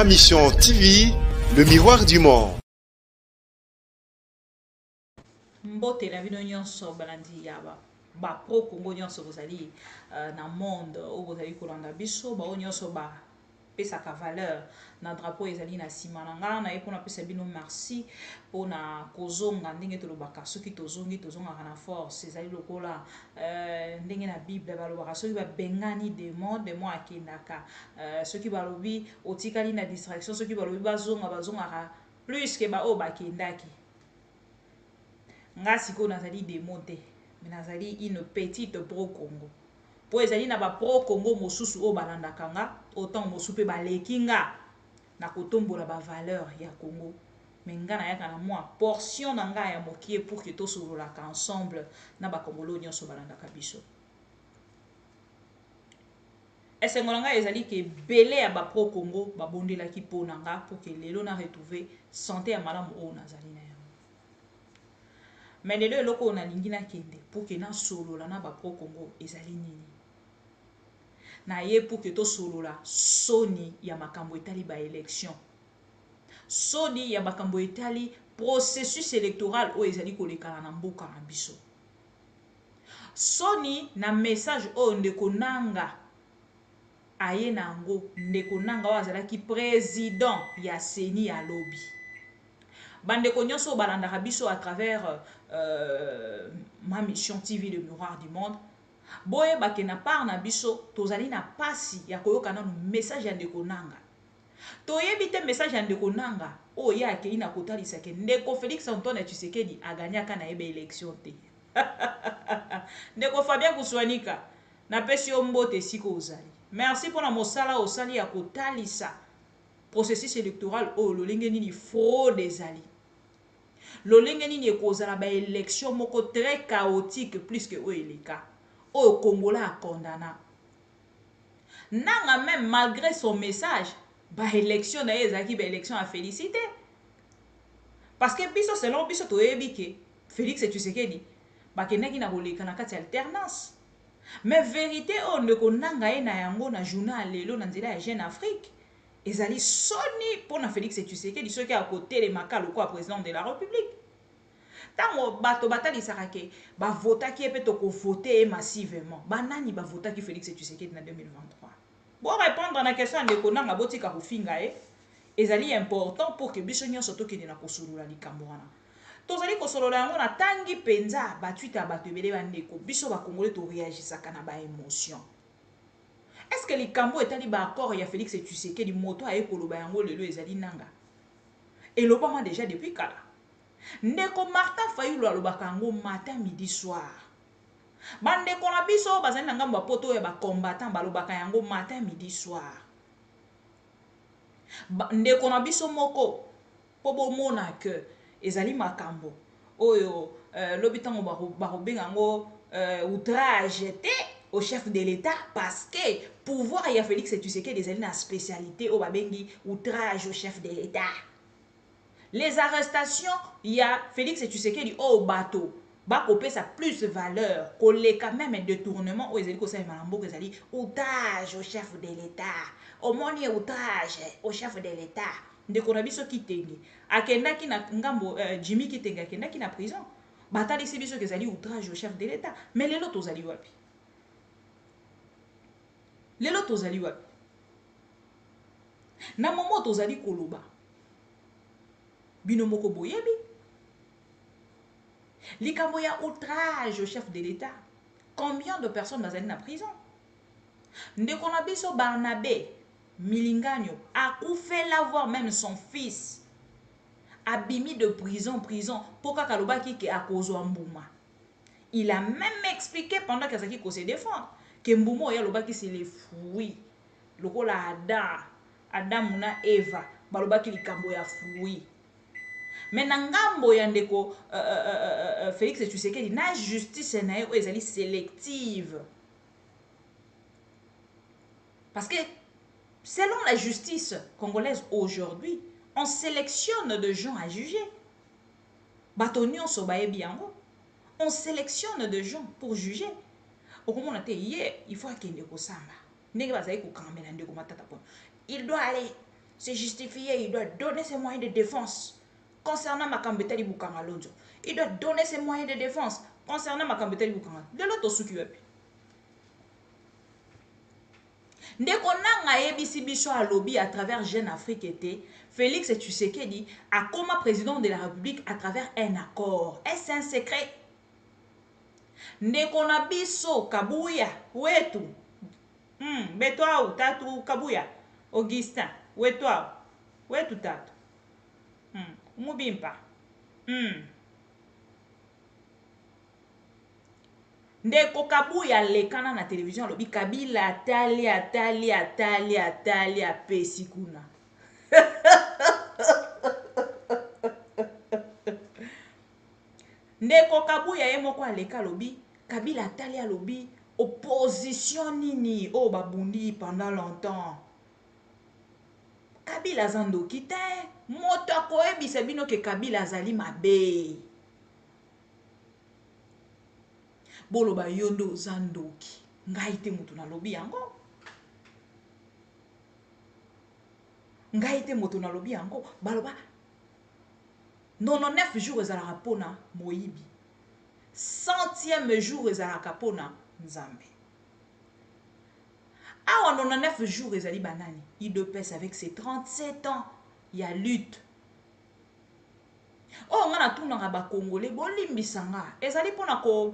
Ma Mission TV, le miroir du monde. Mbote na bino nyonso balandi yaba ba pro Congo nyonso bozali na monde o bozali kolanda biso ba nyonso ba pesaka valeur na drapeau ezali na sima na nga na epona pesa bino merci pona kozonga ndenge tolobaka soki tozonga na force ezali lokola ndenge na Bible balobaka soki ba bengani démon akendaka soki balobi otikali na distraction soki balobi bazonga plus que ba o bakendaki. Nga siko nazali démon te, mais nazali une petite pro Congo. Po ezali na ba pro Congo mosusu o balandaka nga, autant mosusu pe baleki nga na kotombola ba valeur ya Congo. Mais nga na yaka na moi portion na nga ya mokie pour que to sololaka ensemble na ba Congolais nyonso balandaka biso. Esengo na nga ezali ke belé ya ba pro Congo ba bondelaki po na nga pour que lelo na retrouver santé ya malamu o nazali na ya. Mais lelo eloko on a lingi na kende pour que na solola na ba pro Congo ezali nini na ye pour que to solola soni ya makambo etali ba élection soni ya makambo etali processus électoral o ezali kolekana na mboka na biso soni na message o ndeko nanga aye nango ndeko nanga o azalaki président ya seni ya lobby bandeko nyonso balandaka biso à travers Ma Mission TV, le miroir du monde. Boye bake na part na biso tozali na pasi ya koyoka na message ya ndeko nanga. Toyebi te message ya ndeko nanga o ya akei na kotalisa ke ndeko Félix Antoine Tshisekedi aganyaka na ebe élection te. Ndeko Fabien Kuswanika na pesi yo mbote siko ozali. Merci pour na mosala osali ya kotalisa processus électoral o lolenge nini fraude ezali. Lolenge nini ekozala ba élection moko très chaotique plus que oeleka o Congolais a condamna nanga même malgré son message ba élection na ezaki ba élection a félicité parce que biso selon biso toyebi ke Félix Tshisekedi bakendaki na koleka na kati alternance mais vérité o ndeko nanga e na yango na journal lelo na nzela ya Jeune Afrique ezali soni pour na Félix Tshisekedi soki a côté les makalo quoi président de la République tango bato batalisaka ke ba votaki pe to ko voter massivement banani ba votaki Félix Tshisekedi na 2023 bon répondre na question ndeko nanga botika kofinga ezali important pour que biso nyonso tokende na kosolola likambo wana tozali kosolola yango na tangi penza batwita bato ebele bandeko biso ba Congolais to réagisaka na ba émotion. Est-ce que likambo etali ba accord ya Félix Tshisekedi moto aye koloba yango lelo ezali nanga elobama déjà depuis kala ndeko Martin Fayulu alobaka yango matin midi soir bandeko na biso bazali na ngambo poto ya ba combattant balobaka yango matin midi soir ndeko na biso moko po bomona que ezali makambo oyo lobitango barobenga yango outrage te au chef de l'État parce que pouvoir ya Félix Tshisekedi ezali na spécialité o babengi outrage au chef de l'État. Les arrestations, il y a Félix Tshisekedi au bateau. Bakopé ça plus de valeur. Koleka même un détournement. Ou ezali kosa malambo ezali outrage au chef de l'État. Au moins outrage au chef de l'État. Ndeko na biso kitenge. Akendaki na ngambo Jimmy kitenge akendaki na prison. Batali si biso kezali outrage au chef de l'État. Mais lelo tozali wapi? Lelo tozali wapi? Na momo tozali koloba. Bino moko boyebi likambo ya outrage au chef de l'État. Combien de personnes bazali na prison? Ndeko na biso Barnabé Milinganyo a fait l'avoir même son fils abimi de prison pour kakalobaki ke akozwa mbuma. Il a même expliqué pendant qu'azaki ko se défendre que mbuma ya lobaki c'est les fruits lokola Adam na Eva balobaki likambo ya fruits. Mais nangambo ya ndeko Félix Tshisekedi na justice na yo ezali sélective. Parce que selon la justice congolaise aujourd'hui, on sélectionne de gens à juger. Batonion sobaebi yango. On sélectionne de gens pour juger. Okomona te il faut akende ko samba. Ndenge bazali ko kambela ndeko matata pon. Il doit aller c'est justifié, il doit donner ses moyens de défense. Concernant Makambeteli Boukangalonjo, il doit donner ses moyens de défense. Concernant Makambeteli Boukangalonjo, de l'autre Sukiwepi. Ndeko nanga yebisi biso a lobby à travers Jeune Afrique était Félix Tshisekedi a comme président de la République à travers un accord. Est-ce un secret? Ndeko na biso Kabuya wetu. Betwa ou tatu Kabuya. Augustin wetwa wetu tatu. Mubimpa. Ndeko Kabuya lekana na télévision lobi Kabila atali apesi kuna. Ndeko Kabuya ye moko aleka lobi Kabila atali alobi opposition nini o babundi pendant longtemps. Kabila zandoki te moto akoyebisa bino ke Kabila azali mabe. Boloba yondo zandoki ngai te moto na lobi yango. Ngai te moto na lobi yango. Baloba 99 jours ezalaka pona moyibi. 100e jour ezalaka pona Nzambe. Awa 99 jours ezali banani. IDPS avec ses 37 ans. Il y a lutte. Oh, on a tout dans ba Congolais. Bolimbisanga. Ezali pona ko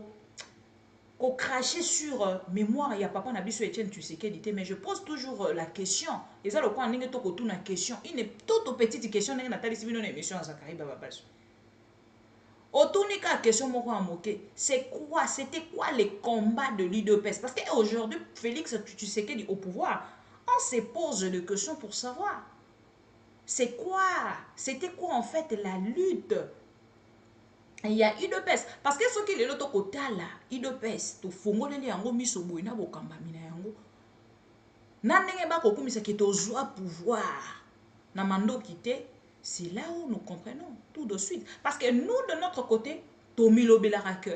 cracher sur mémoire. Il y a papa Nabiso Etienne Tshisekedi. Mais je pose toujours la question. Ezali le quoi n'inge to ko tout na question. Il est toute petite question n'inge natali si bino na émission à Zakari Bababaso. Otunika question moko a moqué. C'était quoi les combats de l'IDPS? Parce qu'aujourd'hui, Félix Tshisekedi au pouvoir, on se pose des questions pour savoir. C'est quoi? C'était quoi en fait la lutte? Il y a IDPS. Parce que ce qui est l'autre côté là, IDPS, to fongoleli yango miso boina bokamba mina yango. Nandenge ba kokumisa ki tozwa pouvoir. Na mando kité. C'est là où nous comprenons tout de suite. Parce que nous, de notre côté, Tomilo Belarake,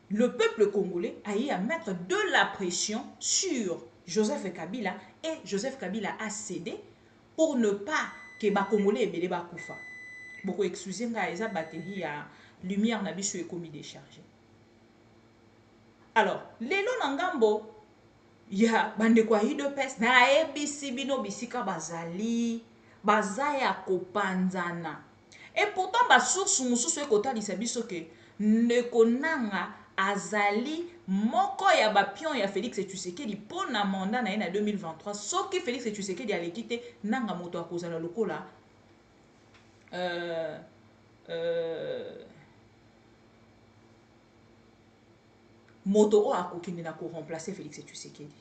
le peuple congolais a eu à mettre de la pression sur Joseph Kabila et Joseph Kabila a cédé pour ne pas que les Congolais aient Koufa. Beaucoup excusez moi, ils ont batterie à lumière n'a bisu et commis déchargé. Alors, les lots n'angambo, il y a bande quoi de peste, na ebisi bino bisika bazali. Bazaya kopanzana. Et pourtant, ba source mususu ekotalisa biso ke ndeko nanga azali moko ya ba pion ya Félix Tshisekedi pona mandat na ena 2023 soki Félix Tshisekedi aleki te nanga moto akozala lokola moto o akokende na ko remplacer Félix Tshisekedi.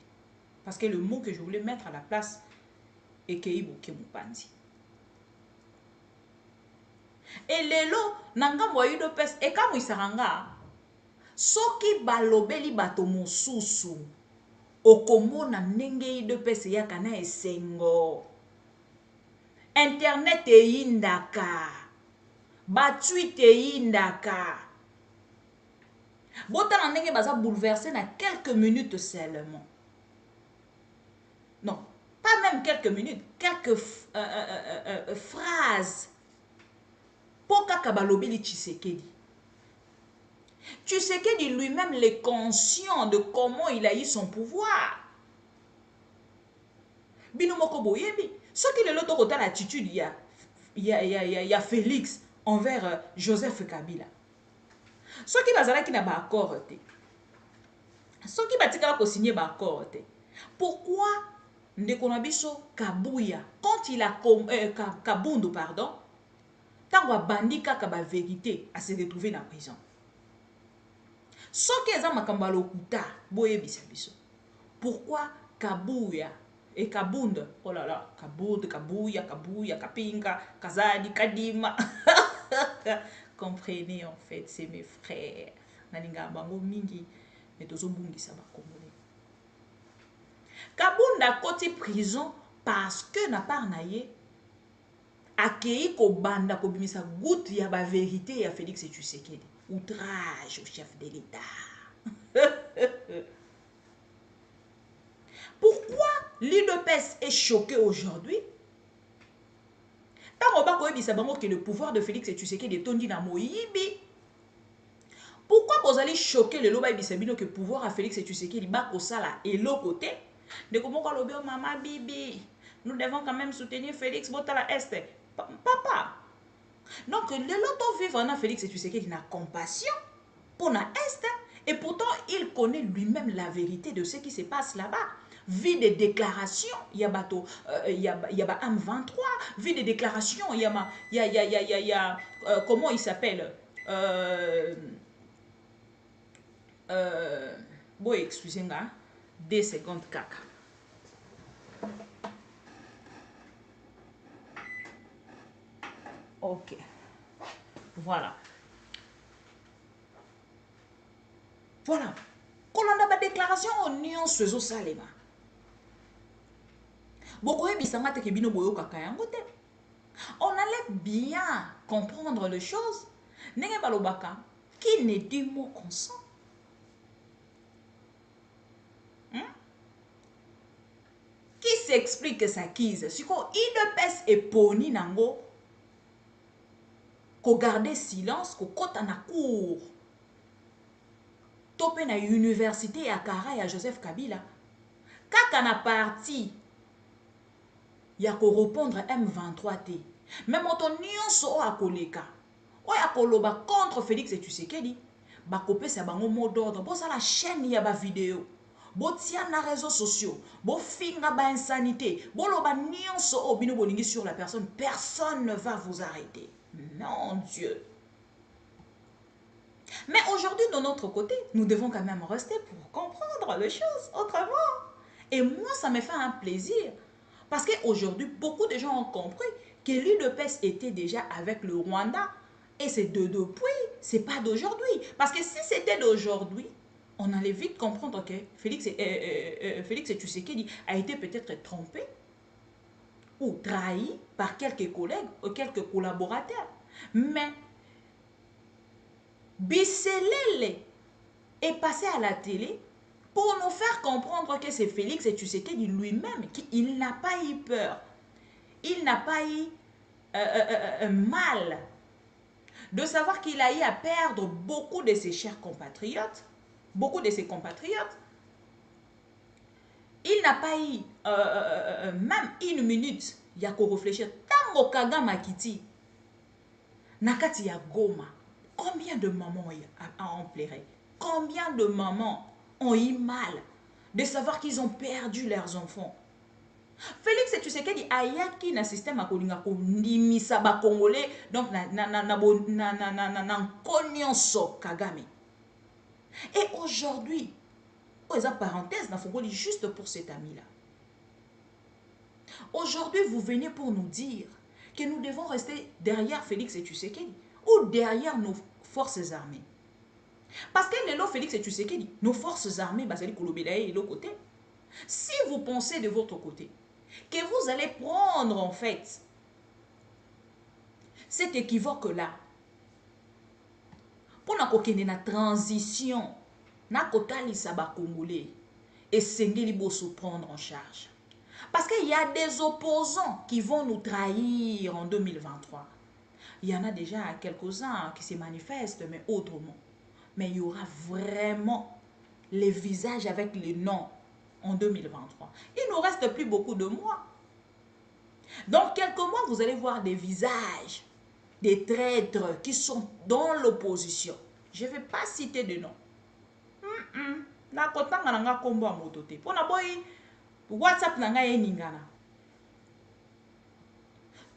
Parce que le mot que je voulais mettre à la place est Keiboke Mupanzi. Et lelo nangambo ya UDPS ekamu isaranga soki balobeli bato mosusu okomona ndenge UDPS yaka na esengo internet eyindaka batweet eyindaka botana ndenge baza bouleversé na quelques minutes seulement. Non, pas même quelques minutes, quelques phrases. Poka kabalobeli Tshisekedi. Tshisekedi lui-même est conscient de comment il a eu son pouvoir. Bino moko boyebi. Ce qui est l'autre côté l'attitude, il y a Félix envers Joseph Kabila. Ce qui bazala qui n'a pas accord. Ce qui batika ko signer ba accord. Pourquoi Ndekonabiso Kabuya quand il a Kabundu pardon. Tant bandi kaka ba vérité à se retrouver dans la prison. Ce qui est makamba lokuta boyebisa biso. Pourquoi Kabuya et Kabund, oh là là, Kabund, Kabuya, Kapinga, Kazadi, Kadima. Comprenez en fait, c'est mes frères. Naninga bango mingi mais tozo bungi sa ba congolais. Kabunda koti prison parce que na par naye akei ko banda ko bimisa goutte ya ba vérité ya Félix Tshisekedi. Outrage au chef de l'État. Pourquoi l'UDPS est choqué aujourd'hui? que le pouvoir de Félix et Tshisekedi est tondi na moyibi. Pourquoi vous allez choquer le loba bisabino que pouvoir à Félix et Tshisekedi bako sala et l'autre côté de comment on maman bibi, nous devons quand même soutenir Félix Botala Est. Papa. Donc le loto vivre en Félix et Tshisekedi n'a compassion pour la Est et pourtant il connaît lui-même la vérité de ce qui se passe là-bas. Vu des déclarations, il y a bateau, il y a M23, vu des déclarations, il y a comment il s'appelle bon, excusez-moi, 2 secondes caca. Ok. Voilà. Voilà. Quand on a des déclarations, on est en ce salema. On allait bien comprendre les choses. Qui ne dit mot consent. Qui s'explique que ça quise. Si il ne pèse et poni nango. Ko garder silence, ko kota na cour. Topé na université à Kara et à Joseph Kabila. Kaka na parti. Ya ko répondre M23T. Même ton nyonso a koleka. Oya koloba contre Félix et Tshisekedi. Ba kopé sa bango mot d'ordre. Bo ça la chaîne ya ba vidéo. Bo tia na réseaux sociaux. Bo finga ba insanité. Bo loba nyonso o bino bolingi sur la personne. Personne ne va vous arrêter. Non, Dieu. Mais aujourd'hui, de notre côté, nous devons quand même rester pour comprendre les choses autrement. Et moi, ça me fait un plaisir. Parce qu'aujourd'hui, beaucoup de gens ont compris que l'UDPS était déjà avec le Rwanda. Et c'est depuis, c'est pas d'aujourd'hui. Parce que si c'était d'aujourd'hui, on allait vite comprendre que Félix et Tshisekedi a été peut-être trompé ou trahi par quelques collègues ou quelques collaborateurs. Mais Bisselele est passé à la télé pour nous faire comprendre que c'est Félix et Tshisekedi lui-même qu'il n'a pas eu peur. Il n'a pas eu mal de savoir qu'il a eu à perdre beaucoup de ses chers compatriotes, beaucoup de ses compatriotes. Il n'a pas eu même une minute, il y a qu'à réfléchir. Tango Kagama Kiti, Nakati ya Goma, combien de mamans ont pleuré? Combien de mamans ont eu mal de savoir qu'ils ont perdu leurs enfants? Félix et Tshisekedi ayaki na système a kolinga ko ndimisa ba congolais donc na konyonso Kagame. Et aujourd'hui, aux parenthèses na fongoli juste pour cet ami là. Aujourd'hui, vous venez pour nous dire que nous devons rester derrière Félix et Tshisekedi ou derrière nos forces armées. Parce que les Félix et Tshisekedi, nos forces armées, Basali Kolobelaye et l'autre côté, si vous pensez de votre côté que vous allez prendre en fait cet équivoque-là pour la transition, na kotali saba congolais et sengeli bosso prendre en charge. Parce qu'il y a des opposants qui vont nous trahir en 2023. Il y en a déjà quelques-uns qui se manifestent, mais autrement. Mais il y aura vraiment les visages avec les noms en 2023. Il ne nous reste plus beaucoup de mois. Dans quelques mois, vous allez voir des visages, des traîtres qui sont dans l'opposition. Je ne vais pas citer de noms. WhatsApp nanga eningana.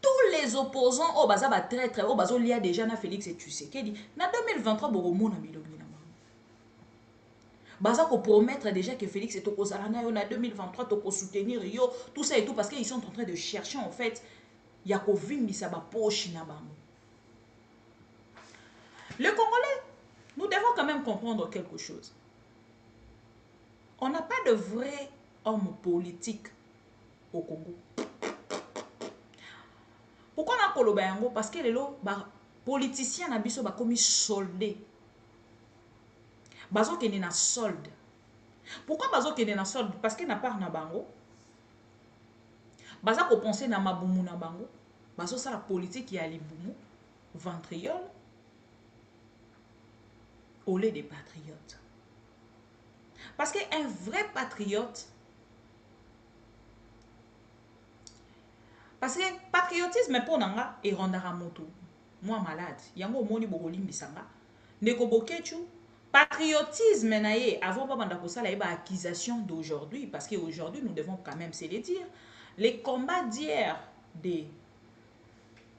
Tous les opposants au baza ba traître au bazo lia déjà na Félix et Tshisekedi na 2023 boromona bilongi na bango. Baza ko promettre déjà que Félix et Tokozala na yo na 2023 toko soutenir yo tout ça et tout parce qu'ils sont en train de chercher en fait ya ko vimbisa ba poche na bango. Les Congolais, nous devons quand même comprendre quelque chose. On n'a pas de vrai homme politique au Congo. Pourquoi on a koloba yango? Parce que les politiciens na biso ba komi soldé. Bazo kene na solde. Pourquoi bazo kene na solde? Parce que na part na bango. Baza ko penser na mabumu na bango. baso ça la politique ya libumu ventriole au lieu des patriotes. Parce qu'un vrai patriote, parce que patriotisme pour nanga et rondara moto moi malade yango moni bokoli mbisanga ndeko bokechu patriotisme na ye avant pas banda kosala ba accusation d'aujourd'hui parce qu'aujourd'hui nous devons quand même se le dire les combats d'hier des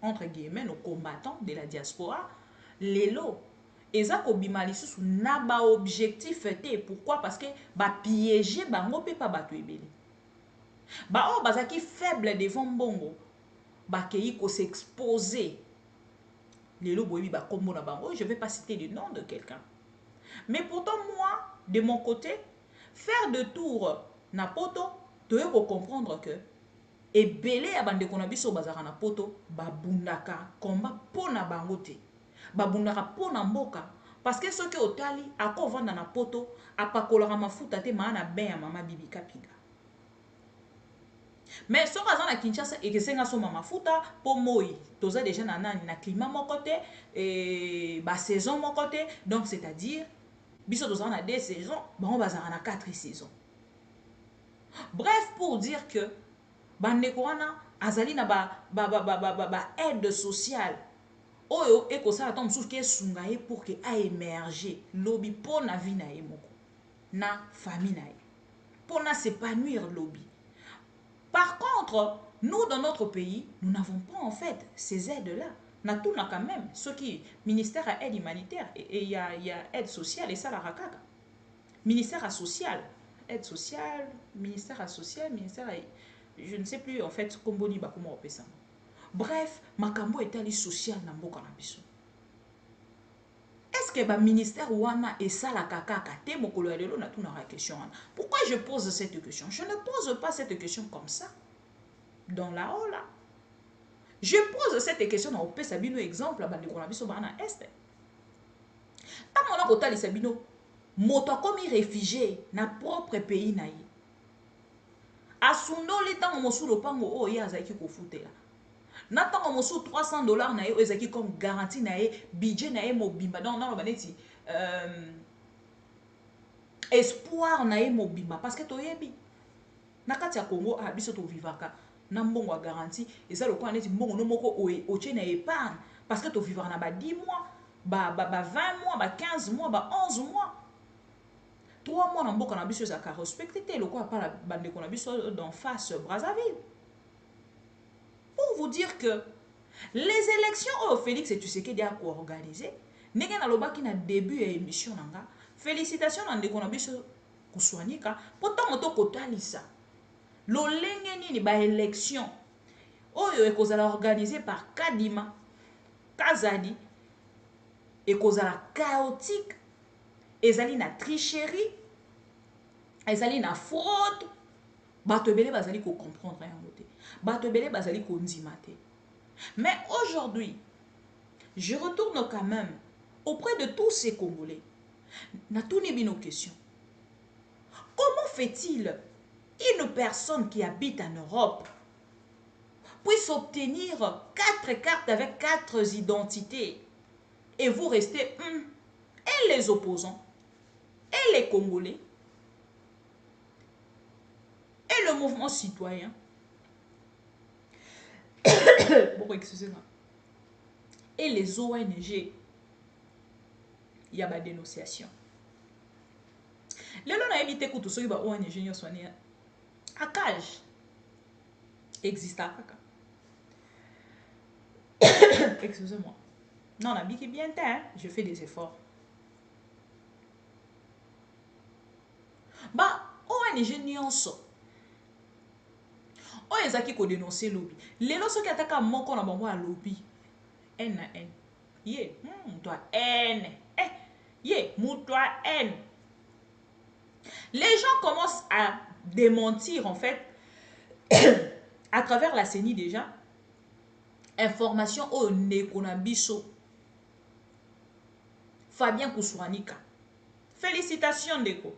entre guillemets nos combattants de la diaspora lelo eza kobima lisusu na ba objectif te pourquoi parce que ba piéger bango pe pa bato ebele ba o bazaki faible devant mbongo ba kei ko s'exposer lelo boyebi ba kombo na bango je vais pas citer le nom de quelqu'un mais pourtant moi de mon côté faire de tour na poto toye ko comprendre que ebele ya bande kona biso bazaka na poto babundaka komba pona bango te babundaka pona mboka parce que soki otali akovanda na poto apakolaka mafuta te maana ben ya mama bibi kapinga mais soki aza na Kinshasa ekesenga soma mafuta po moi toza déjà na nani na climat moko te et ba saison moko te donc c'est-à-dire biso toza na 2 saisons bango bazaka na 4 saisons bref pour dire que bandeko wana azali na ba aide sociale oyo ekosala ta mosusu kesunga ye pour que aémerger lobi mpo na vie na ye moko na famille na ye mpo na s'épanouir lobi. Par contre nous dans notre pays nous n'avons pas en fait ces aides là na tout na quand même ce qui ministère à aide humanitaire et il y a aide sociale et ça la rakaka ministère à social aide sociale ministère à social ministère à je ne sais plus en fait comment on va comment on peut ça. Bref, makambo etali social na mboka na biso. Est-ce que ba ministère wana et ça la kakaka te mokolo ya lelo na tout na question. Pourquoi je pose cette question? Je ne pose pas cette question comme ça. Dans la haut là. Je pose cette question na opesa bino exemple ba ndeko na biso ba na est. Ta mona kotali sabino moto komi réfugié na propre pays na ye. Asundo le tango mosulo pango o ya azaki ko futela. Natango mosu $300 na ye ezaki comme garantie na ye budget na ye mobimba donc na baneti espoir na ye mobimba parce que toyebi na kati ya Congo a biso to vivaka na mbongo a garantie eza lokwa neti mbongo no moko oche na épargne parce que to vivaka na ba 10 mois ba 20 mois ba 15 mois ba 11 mois 3 mois na mboka na biso za ka respecter te lokwa pa la bande ko na biso d'en face Brazzaville. Pour vous dire que les élections au Félix et Tshisekedi a co-organisé, n'est-ce pas qu'il y a début et émission nanga. Félicitations à ndeko na biso kuswanika. Pourtant moto kotalisa. Lo lengeni ni ba élection. Oyo ekozala organisé par Kadima, Kazadi, ekozala chaotique, ezali na tricherie, ezali na fraude. Bato ebele bazali ko comprendre yango te. Bato ebele bazali ko ndima te. Mais aujourd'hui, je retourne quand même auprès de tous ces Congolais. Na tourné bien nos questions. Comment fait-il une personne qui habite en Europe puisse obtenir 4 cartes avec 4 identités et vous restez et les opposants et les Congolais et le mouvement citoyen. Bon, excusez-moi. Et les ONG. Il y a des dénonciations. Les gens ont évité que tout ce qui est ONG soit à cage. Existe à excusez-moi. Non, la bique est bien terre. Je fais des efforts. Bah, ONG n'y en sort. O ezaki ko dénoncer lobby. Lelo soki ataka moko na bango a lobby. N na N. Ye, toi N. Ye, toi N. Les gens commencent à démentir en fait à travers la CENI déjà. Information au Nekonabiso. Fabien Kousouanika. Félicitations Ndeko.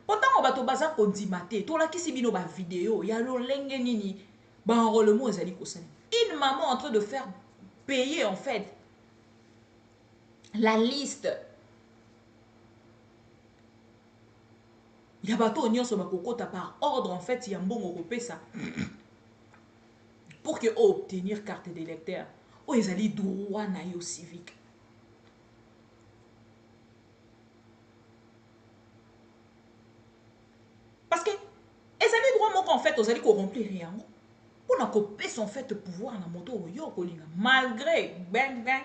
Pourtant on va to baza ko dimate to la kisi bino ba vidéo ya lo lenge nini ba enrôlement ezali ko sala Une maman en train de faire payer en fait la liste. Il y a bateau nyonso bakokota par ordre en fait, il y a mbongo kopesa pour que obtenir carte d'électeur. Oh, ils allaient droit na yo civique. Parce que ils allaient droit mon en fait, ils allaient corrompre rien. Pour na kopesa en fait pouvoir na moto yo kolinga malgré bang bang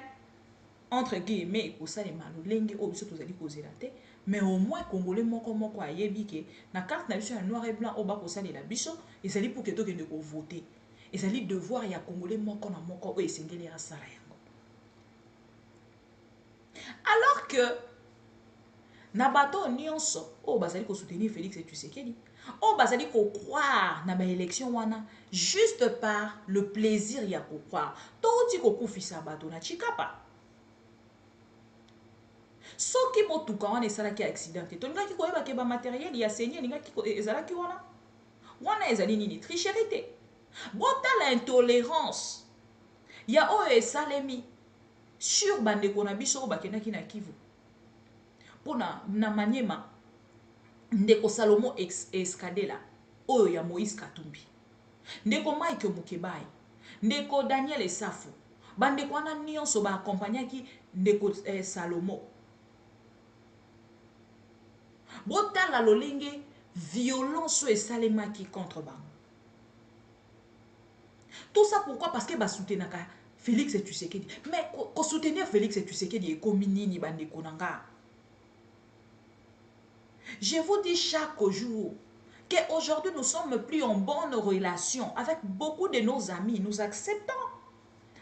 entre guillemets pour ça les malolenge au biso tozali kozela te. Mais au moins congolais moko ayebi ke na carte na biso ya noir et blanc au bas kosalela biso ezali pour que tokende ko voter. Ezali devoir ya congolais moko na moko o esengeli asala yango. Alors que na bato nyonso o bazali ko soutenir Félix Tshisekedi, o bazali ko croire na ba élection wana juste par le plaisir ya ko croire. Toti ko kufisa bato na chikapa. Soki motuka wana esalaki accident te tolingaki koyeba ke bamatériel ya seigneur elingaki ezalaki wana ezali nini tricherie te. Botala intolérance ya oyo esalemi sur bandeko na biso oyo bakendaki na Kivu mpona na Maniema ndeko Salomo Eskadela oyo ya Moïse Katumbi, ndeko Mike Mukebai, ndeko Daniel Esafu, bandeko wana nyonso baakompagnaki ndeko Salomo. Botala lolenge violence esalemaki contre bango. Tout ça pourquoi? Parce que basoutenaka Félix Tshisekedi. Mais ko soutenir Félix Tshisekedi et comme nini bandeko nanga. Je vous dis chaque jour qu'aujourd'hui nous sommes plus en bonne relation avec beaucoup de nos amis. Nous acceptons.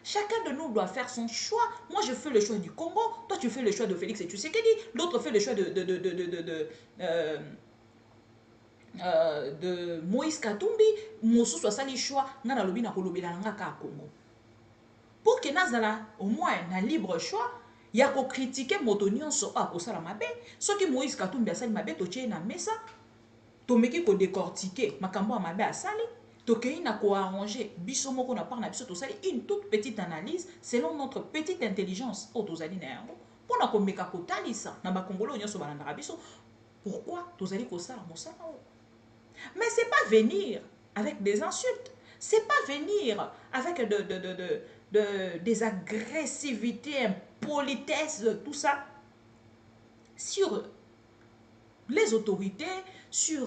Chacun de nous doit faire son choix. Moi, je fais le choix du Congo. Toi, tu fais le choix de Félix Tshisekedi. L'autre fait le choix de Moïse Katumbi. Mosu soit sali choix. Ngana lobi na kolobela nga ka Congo. Pour que nazala au moins na libre choix, il y a ko critiquer moto nyonso a ko sala mabe. So ki Moïse Katumbi asali mabe to tie na mesa. To meki ko décortiquer makambo mabe asali. Tokei na ko arranger biso moko na part na biso to sali une toute petite analyse selon notre petite intelligence o tozali na yango pour na ko meka ko talisa na ba kongolo nyonso balanda biso pourquoi tozali ko sala mosala. Mais c'est pas venir avec des insultes, c'est pas venir avec des agressivités, impolitesses, tout ça sur les autorités, sur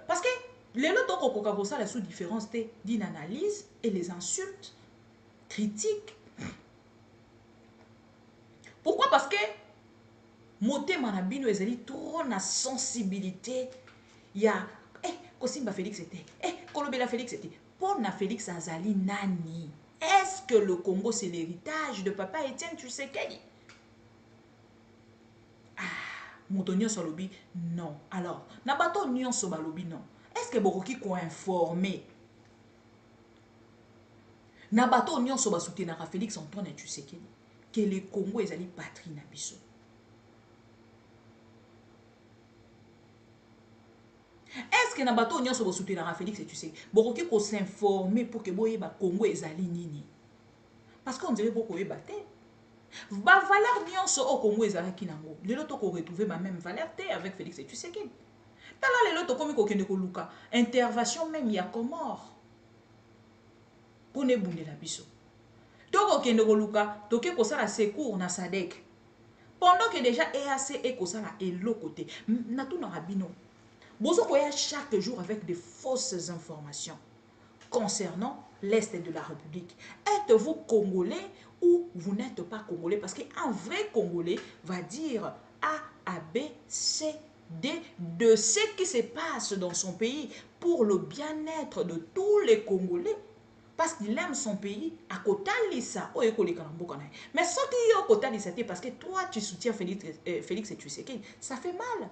parce que les autres ça la sous-différence d'une analyse et les insultes, critiques. Pourquoi? Parce que moté manabino ezali trop na sensibilité. Il y a Kosimba Félix était, Kolobela Félix était. Pour na Félix Azali nani. Est-ce que le Congo c'est l'héritage de papa Étienne Tshisekedi? Motonio Solobi non. Alors, nabato nyon sobalobi non. Est-ce que Boroki ko informé? Nabato nyon soba soutenara Félix Antoine Tshisekedi que le Congo ezali patrie na biso. Est-ce que nabato nyon soba soutenara Félix Tshisekedi Boroki ko s'informer pour que boyeba Congo ezali nini? Parce qu'on dirait beaucoup ebate. Ba valeur nyonso au Congo ezalaki nango. Lelo to ko retrouver ma même valeur té avec Félix Tshisekedi. Tala lelo to komi ko kende ko luka intervention même ya Comore. Pone bundela biso. To ko kende ko luka to ke ko sala secours na SADC. Pendant que déjà EAC et ko sala elo côté. Na tout na rabino. Bozo ko ya chaque jour avec des fausses informations concernant l'Est de la République. Êtes-vous Congolais ou vous n'êtes pas Congolais? Parce qu'un vrai Congolais va dire A, B, C, D de ce qui se passe dans son pays pour le bien-être de tous les Congolais. Parce qu'il aime son pays, à Kotalisa, mais ce qui est au Kotalisa, parce que toi tu soutiens Félix Tshisekedi, ça fait mal.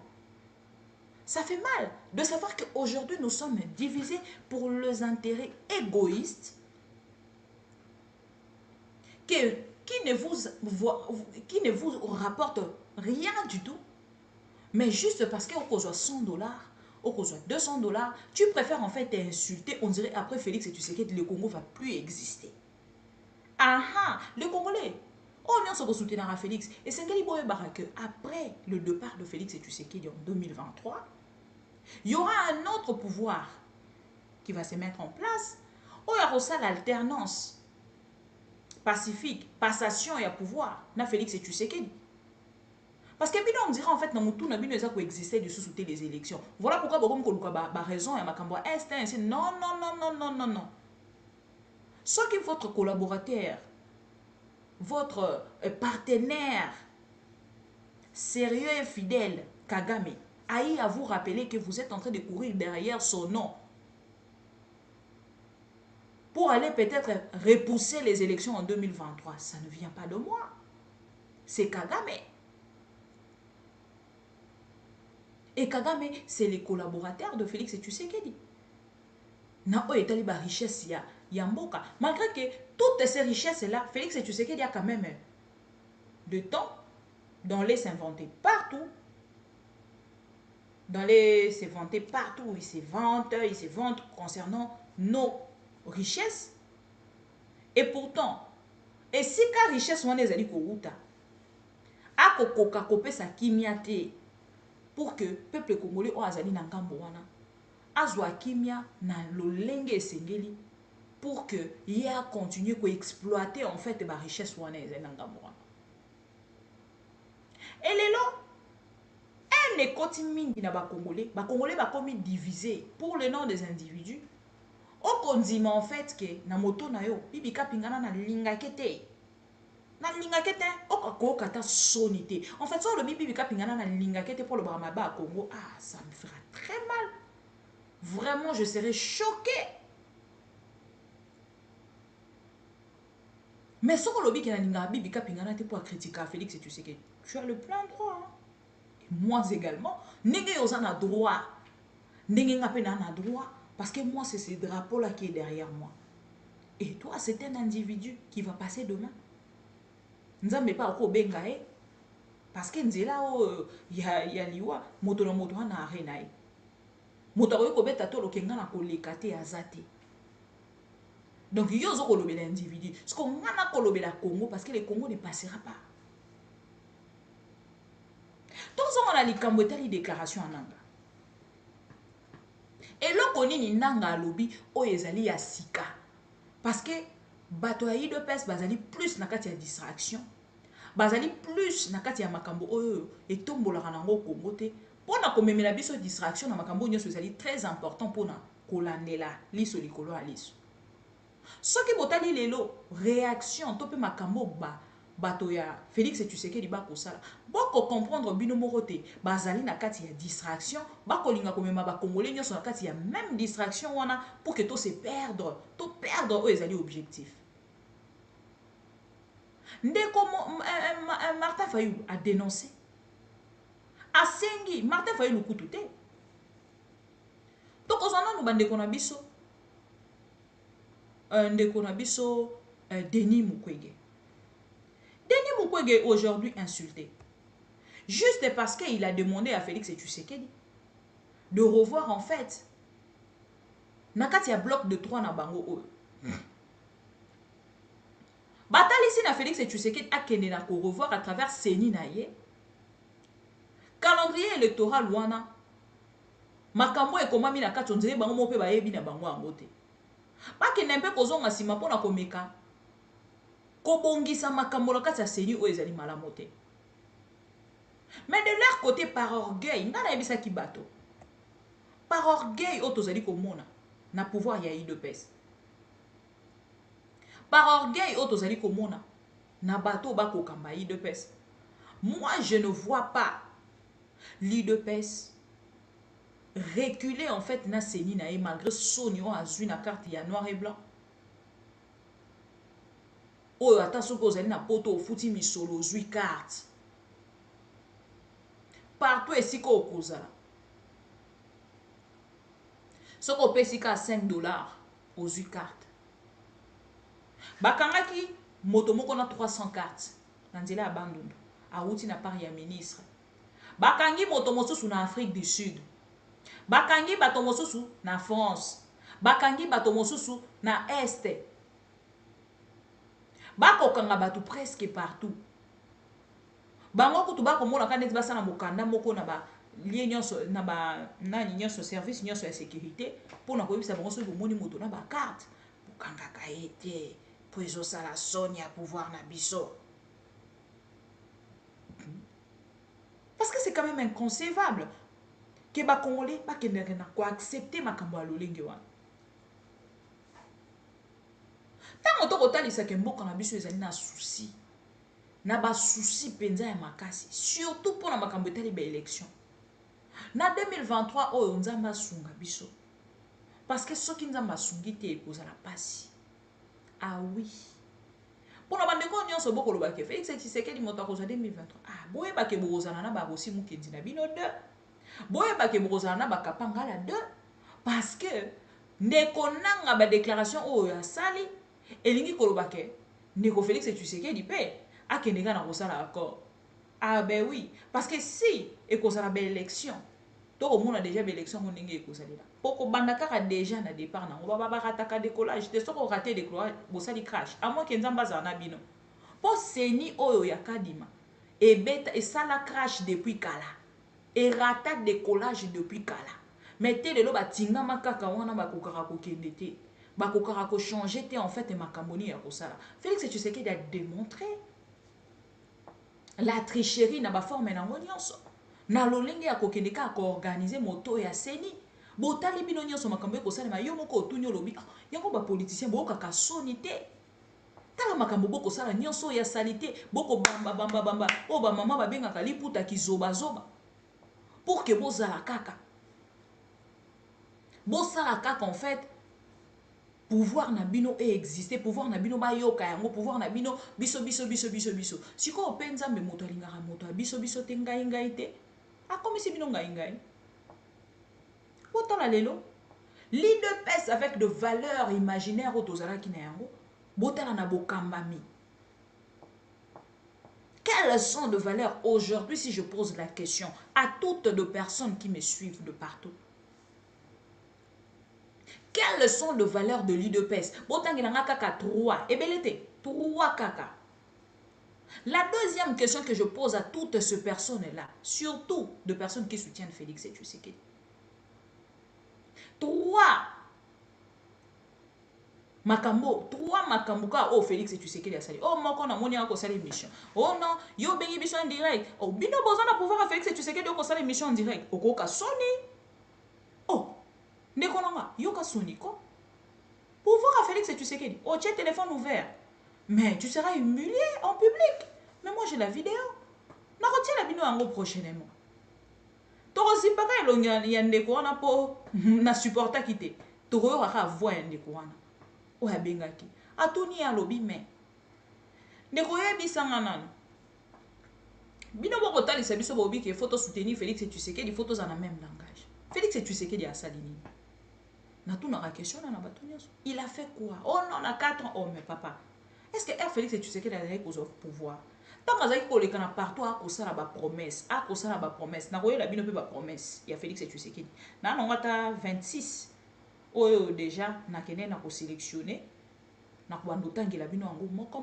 Ça fait mal de savoir qu'aujourd'hui nous sommes divisés pour les intérêts égoïstes qui ne vous rapportent rien du tout, mais juste parce qu'on reçoit $100, au reçoit 200 $, tu préfères en fait t'insulter. On dirait après Félix et tu sais que le Congo va plus exister. Ah, le Congolais. Oh non, ça va soutenir à Félix. Et c'est que après le départ de Félix et Tshisekedi en 2023, il y aura un autre pouvoir qui va se mettre en place. Oh, il y aura ça l'alternance pacifique, passation et à pouvoir. Na Félix et Tshisekedi. Parce que on dirait en fait dans tout n'a pas coexisté de sous les élections. Voilà pourquoi beaucoup de raison et ma cambo est non non non non non non non. Soit que votre collaborateur, votre partenaire sérieux et fidèle Kagame aille à vous rappeler que vous êtes en train de courir derrière son nom pour aller peut-être repousser les élections en 2023. Ça ne vient pas de moi. C'est Kagame. Et Kagame, c'est les collaborateurs de Félix et Tshisekedi. Na oyo ba richesse ya mboka. Malgré que toutes ces richesses-là, Félix et Tshisekedi a quand même de temps dans les s'inventer partout. Dans les s'inventer partout. Ils se vantent concernant nos richesses. Et pourtant, et si ka richesse wana ezali kouta, akokoka kopesa kimia te pour que peuple congolais o azali na ngambo wana azwa kimia na lolenge esengeli pour que ya continue ko exploiter en fait ba richesse wana ezali na ngambo wana. Et lelo un ekoti mingi na ba congolais ba komi divisé pour le nom des individus. Okondima en fait que na moto na yo bibika pingana na lingake te. Na lingake te okako ta sonité. En fait ça le bibika pingana na lingake te pour le bramaba à Congo, ah ça me fera très mal. Vraiment je serais choqué. Mais ce que le bibika na lingaka bibika pingana te pour critiquer Félix et tu sais que tu as le plein droit. Hein? Et moi également, nenge yoza na droit. Nenge ngape na droit. Parce que moi, c'est ce drapeau-là qui est derrière moi. Et toi, c'est un individu qui va passer demain. Nous n'avons pas au bengae. Parce que nous là, il y a liwa, moto na arenae. Moto ko beta to lo kenga na ko lekate azate. Donc yo zo ko lobela individu. Parce qu'on ngana ko lobela Congo parce que le Congo ne passera pas. Donc on a likambo etali déclaration en anglais. Et là, on a nanga lobby o ezali ya sika. Parce que bato ya IDPS bazali plus na kati ya distraction. Bazali plus na kati ya makambo oyo etombolaka nango Congo te. Pona komemela biso distraction na makambo nyonso ezali très important pona kolandela liso likolo ya liso. Soki botali lelo réaction to pe makambo bato ya Félix et Tshisekedi ba kosala boko comprendre bino moko te bazali na kati ya distraction bako linga komema ba congolais nyonso na kati ya même distraction wana pour que to se perdre o ezali objectif. Ndeko Martin Fayulu a dénoncé asengi Martin Fayulu kutu te to kozana no bandeko na biso ndeko na biso Denis Mukwege. Denis Mukwege est aujourd'hui insulté. Juste parce qu'il a demandé à Félix et Tshisekedi de revoir en fait nakati ya bloc de 3 na bango oyo. Batali ici na Félix et Tshisekedi a kende na ko revoir à travers Seni na ye. Calendrier électoral wana makambo ekomami na kati onzele bango mo pe bayebi na bango angote. Ba kende mpe kozonga sima pona komeka kobongisa makambo na kati ya Seni oyo ezali malamu te. Mais de leur côté, par orgueil, ngana yebisa ki bato. Par orgueil, otozali komona na pouvoir ya IDPS. Par orgueil, otozali komona na bato bako kamba IDPS. Moi, je ne vois pas l'IDPS reculer en fait na Seni na ye malgré sonio azui na carte ya noir et blanc. Oyo ata soki ozali na poto ofuti misolo ozui carte. Partout esika okozala. Soko opesika à 5 $, ozui carte. Bakangaki moto moko na 300 cartes. Na nzela ya bandundu. Awuti na part ya ministre. Bakangi moto mosusu na Afrique du Sud. bakangi bato mosusu na France, bakangi bato mosusu na Este, bakokanga bato presque partout. Bango kutu bakomona kaneti basala mokanda moko na ba lie nyonso na ba nani nyonso service nyonso ya sécurité pour na koyebisa bango soki bomoni moto na ba carte bokangaka ye te po ezosala soni ya pouvoir na biso. Parce que c'est quand même inconcevable que ba Congolais bakendeke na ko accepter makambo ya lolenge wana. Tango to kotalisa ke mboka na biso ezali na souci, na ba souci penza ya makasi, surtout pour na makambo etali ba élection. Na 2023 oyo nzamba sunga biso. Parce que soki nzamba sungi te ekozala pasi. Ah oui. Pour na bandeko nyonso boko lobake Félix Tshisekedi moto akozala 2023. Ah, boye bake bokozala na ba Rossi Mukendi na bino 2. Boye bake bokozala na ba Kapangala 2 parce que ndeko nanga ba déclaration oyo ya sali elingi kolobake ndeko Félix Tshisekedi pe akendeka na kosala accord. Ah ben oui, parce que si ekozala ba élection to komona déjà ba élection ko ndenge ekozalila. Poko bandaka déjà na départ nango baba rataka décollage te soko raté décollage bosali crash à moins que nzamba za na bino. Po seni oyo ya kadima ebeta esala crash depuis kala. Et rata décollage depuis kala. Mettez le loba tinga makaka wana bakokaka kokende te. Bakokaka ko changer te en fait makamboni ya kosala. Félix Tshisekedi a démontré la tricherie na ba forme na nyonso. Na lolenge ya kokende ka ko organiser moto ya seni. Botali bino nyonso makambo ekosala ma yo moko otunyo lobi. Yango ba politicien bokaka soni te. Tala makambo boko sala nyonso ya salité boko bamba o ba mama ba benga kaliputa kizoba zoba. Pour que bozala kaka. Bozala kaka en fait pouvoir na bino exister, pouvoir na bino ba yoka yango, pouvoir na bino biso. Siko openza mbe moto alingaka moto biso te ngai te. Akomisi bino ngai. Botala lelo. L'IDPS avec de valeurs imaginaires otozala ki na yango. Botala na bokambami. Quelles sont de valeurs aujourd'hui si je pose la question à toutes les personnes qui me suivent de partout? Quelles sont les valeurs de l'IDPS? Botangina kaka 3. Ebelete 3 kaka. La deuxième question que je pose à toutes ces personnes-là, surtout de personnes qui soutiennent Félix Tshisekedi. 3 makambo ka oh Félix Tshisekedi asali. Oh moko na moni ako sali mission. Oh non, yo bengi mission en direct. Oh bino bozana pouvoir à Félix Tshisekedi ko sali mission en direct. Okoka soni. Oh, ndeko nanga, yo ka soni ko. Pouvoir à Félix Tshisekedi. Oh, tu as téléphone ouvert. Mais tu seras humilié en public. Mais moi j'ai la vidéo. Na retiens la bino ango prochainement. Torozi paka elonga ya ndeko wana po na supporta kite. Toro ka voix ya ndeko wana. O ya bengaki. Atoni ya lobi me. Ndeko yebisanga nanu. Bino boko talisa biso bobi ke photo soutenir Félix Tshisekedi, photos en même langage. Félix Tshisekedi a salini. Na tout na question na batonya. Il a fait quoi? Oh non, na 4 ans. Oh mais papa. Est-ce que Félix Tshisekedi a donné aux pouvoir? Tant que zaki koleka na partout a kosala ba promesse, na koyela bino pe ba promesse ya Félix Tshisekedi. Na ngata 26 oyo déjà na kene na ko sélectionner na ko bando tangela bino yango moko.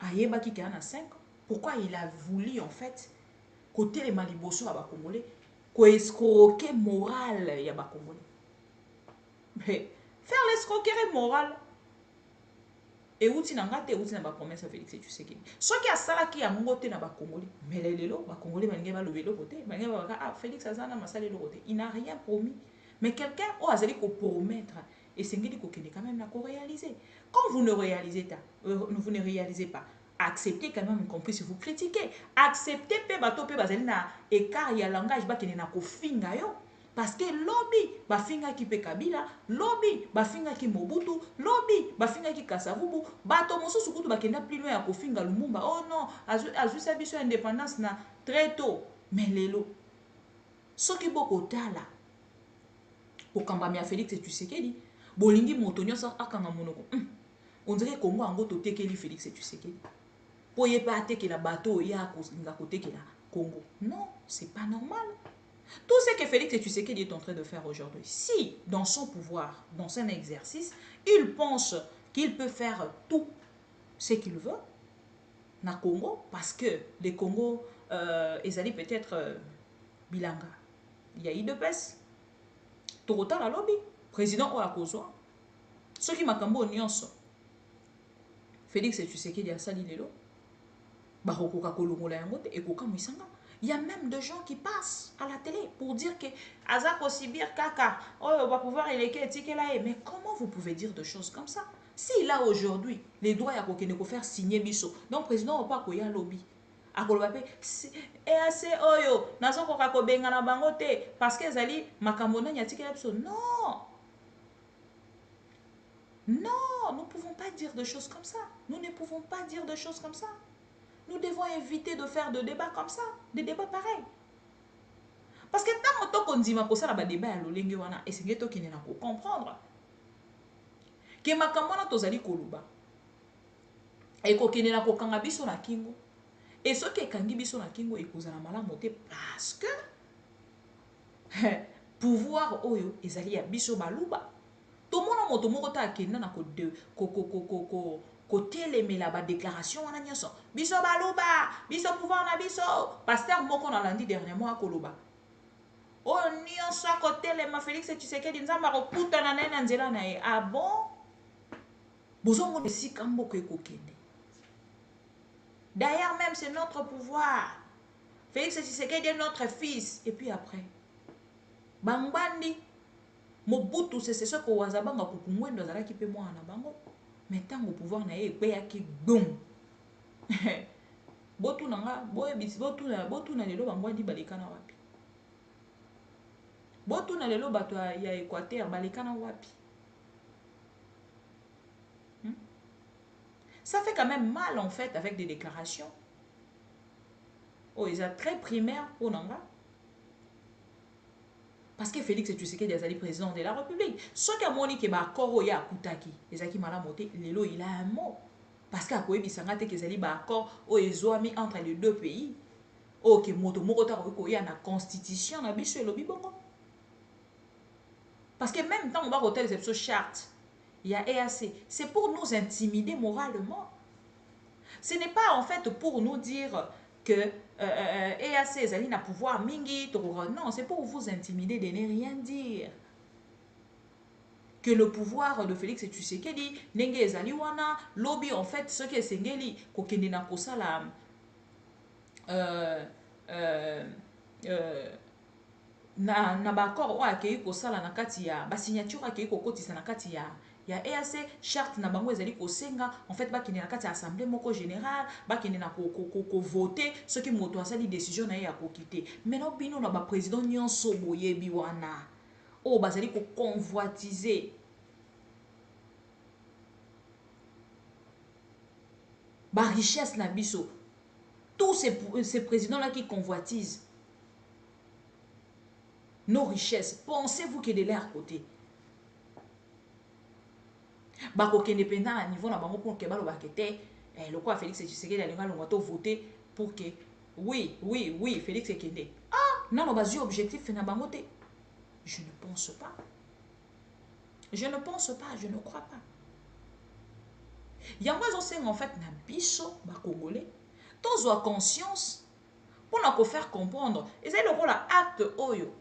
Ayeba ki kana 5 ans. Pourquoi il a voulu en fait côté les maliboso à ba Congolais ko escroquer morale ya ba Congolais. Mais faire l'escroquerie morale et outi na ngate outi na ba promesse à Félix Tshisekedi. Ce qui a sala ki ya ngote na ba Congolais. Mais lelo ba Congolais balinga ba lobelo côté, balinga ba ah Félix azana masale le côté. Il n'a rien promis. Mais quelqu'un o azali ko promettre et sengeli ko kende quand même na ko réaliser. Quand vous ne réalisez pas, vous ne réalisez pas. Acceptez quand même qu'on puisse vous critiquer. Acceptez pe bato pe bazali na écart ya langage ba kene na ko finga yo. Parce que lobby bafinga ki pe Kabila, lobby bafinga ki Mobutu, lobby bafinga ki Kasavubu, bato mosusu kutu bakenda plus loin ya kofinga Lumumba. Oh non, azu sa biso indépendance na très tôt. Mais lelo soki boko tala okamba mi Félix Tshisekedi, bolingi moto nyonso akanga monoko. On dirait Congo ango to tekeli Félix Tshisekedi. Po ye pa tekela bato ya ko nga ko tekela Congo. Non, c'est pas normal. Tout ce que Félix Tshisekedi est en train de faire aujourd'hui, si dans son pouvoir, dans son exercice, il pense qu'il peut faire tout ce qu'il veut dans le Congo, parce que les Congo, ils allaient peut-être bilanga. Il y a eu de baisse. Tout autant la lobby. Président ou la Kozwa. Ceux qui m'accambent au nyonso. Félix Tshisekedi a sali lelo. Barokoka kolongola yango te ekoka mwisanga. Il y a même des gens qui passent à la télé pour dire que Azak Osibir Kaka, oh, on va pouvoir élequer Tikelae. Mais comment vous pouvez dire des choses comme ça? S'il a aujourd'hui les droits à faire signer Bisso, donc président n'a pas koya lobby. Akolobape, EAC Oyo, nazo koka kobenga na bango te, parce que Zali, makamona nya Tikela Bisso. Non! Non, nous ne pouvons pas dire des choses comme ça. Nous ne pouvons pas dire des choses comme ça. Nous devons éviter de faire des débats comme ça, des débats pareils. Parce que tant qu'on dit que ça la débat à l'olenge wana et c'est que qui n'est pas comprendre que makamona tozali koluba et ko qui n'est pas kanga biso na kingo et ce qui kangi biso na kingo et kozala malamu te parce que pouvoir oyo ezali ya biso baluba tout mona moto moko ta akenda na ko telemela ba déclaration wana nyonso biso baluba biso pouvoir na biso pasteur moko na landi dernièrement akoloba oh nyonso akotelema Félix Tshisekedi nzambe akokutana naye na nzela na ye. Ah bon? Bozongo esika moko ekokende. D'ailleurs même c'est notre pouvoir. Félix Tshisekedi est notre fils. Et puis après bangbandi Mobutu c'est ce que wazabanga kukungwendo azalaki pe mwana na bango. Mais tango pouvoir na ye ekpeyaki dom. Botu nanga boyebisi botu na lelo bangwandi balekana wapi? Botu na lelo bato ya Équateur balekana wapi? Ça fait quand même mal en fait avec des déclarations. Oh, ils sont très primaires pour Nanga. Parce que Félix Tshisekedi est président de la République. Ce qui a moni que accord oya kutaki, ezaki mala moté lelo il a un mot. Parce que akoye bisangate que ezali ba accord o ezoami entre les deux pays. O ke moto moko ta ko ya na constitution na biso elobi bongo. Parce que même tant on va voter les charte, il y a EAC, c'est pour nous intimider moralement. Ce n'est pas en fait pour nous dire que EAC Zali n'a pouvoir mingi, non, c'est pour vous intimider de ne rien dire. Que le pouvoir de Félix Tshisekedi, Nenge Zali wana, lobby en fait ce qui est sengeli, kokende na kosala na bakor o akei kosala na kati ya ba signature akei kokotisa na kati ya EAC charte na bango ezali kosenga en fait bakende na kati ya assemblée moko générale bakende na ko voter ce qui moto asali décision na ye ya kokite maintenant bino na ba président nyonso boyebi wana o bazali ko convoitiser ba richesse na biso tous ces présidents là qui convoitisent nos richesses, pensez-vous que de leur côté bako kende pendant à niveau na bango pour que balo bakete le quoi Félix Tshisekedi alinga longato voter pour que oui Félix Tshisekedi non no bazio objectif na bango te. Je ne pense pas, je ne crois pas. Yango ezoseng en fait na biso ba congolais tous ont conscience pour na ko faire comprendre et c'est le rôle acte oyo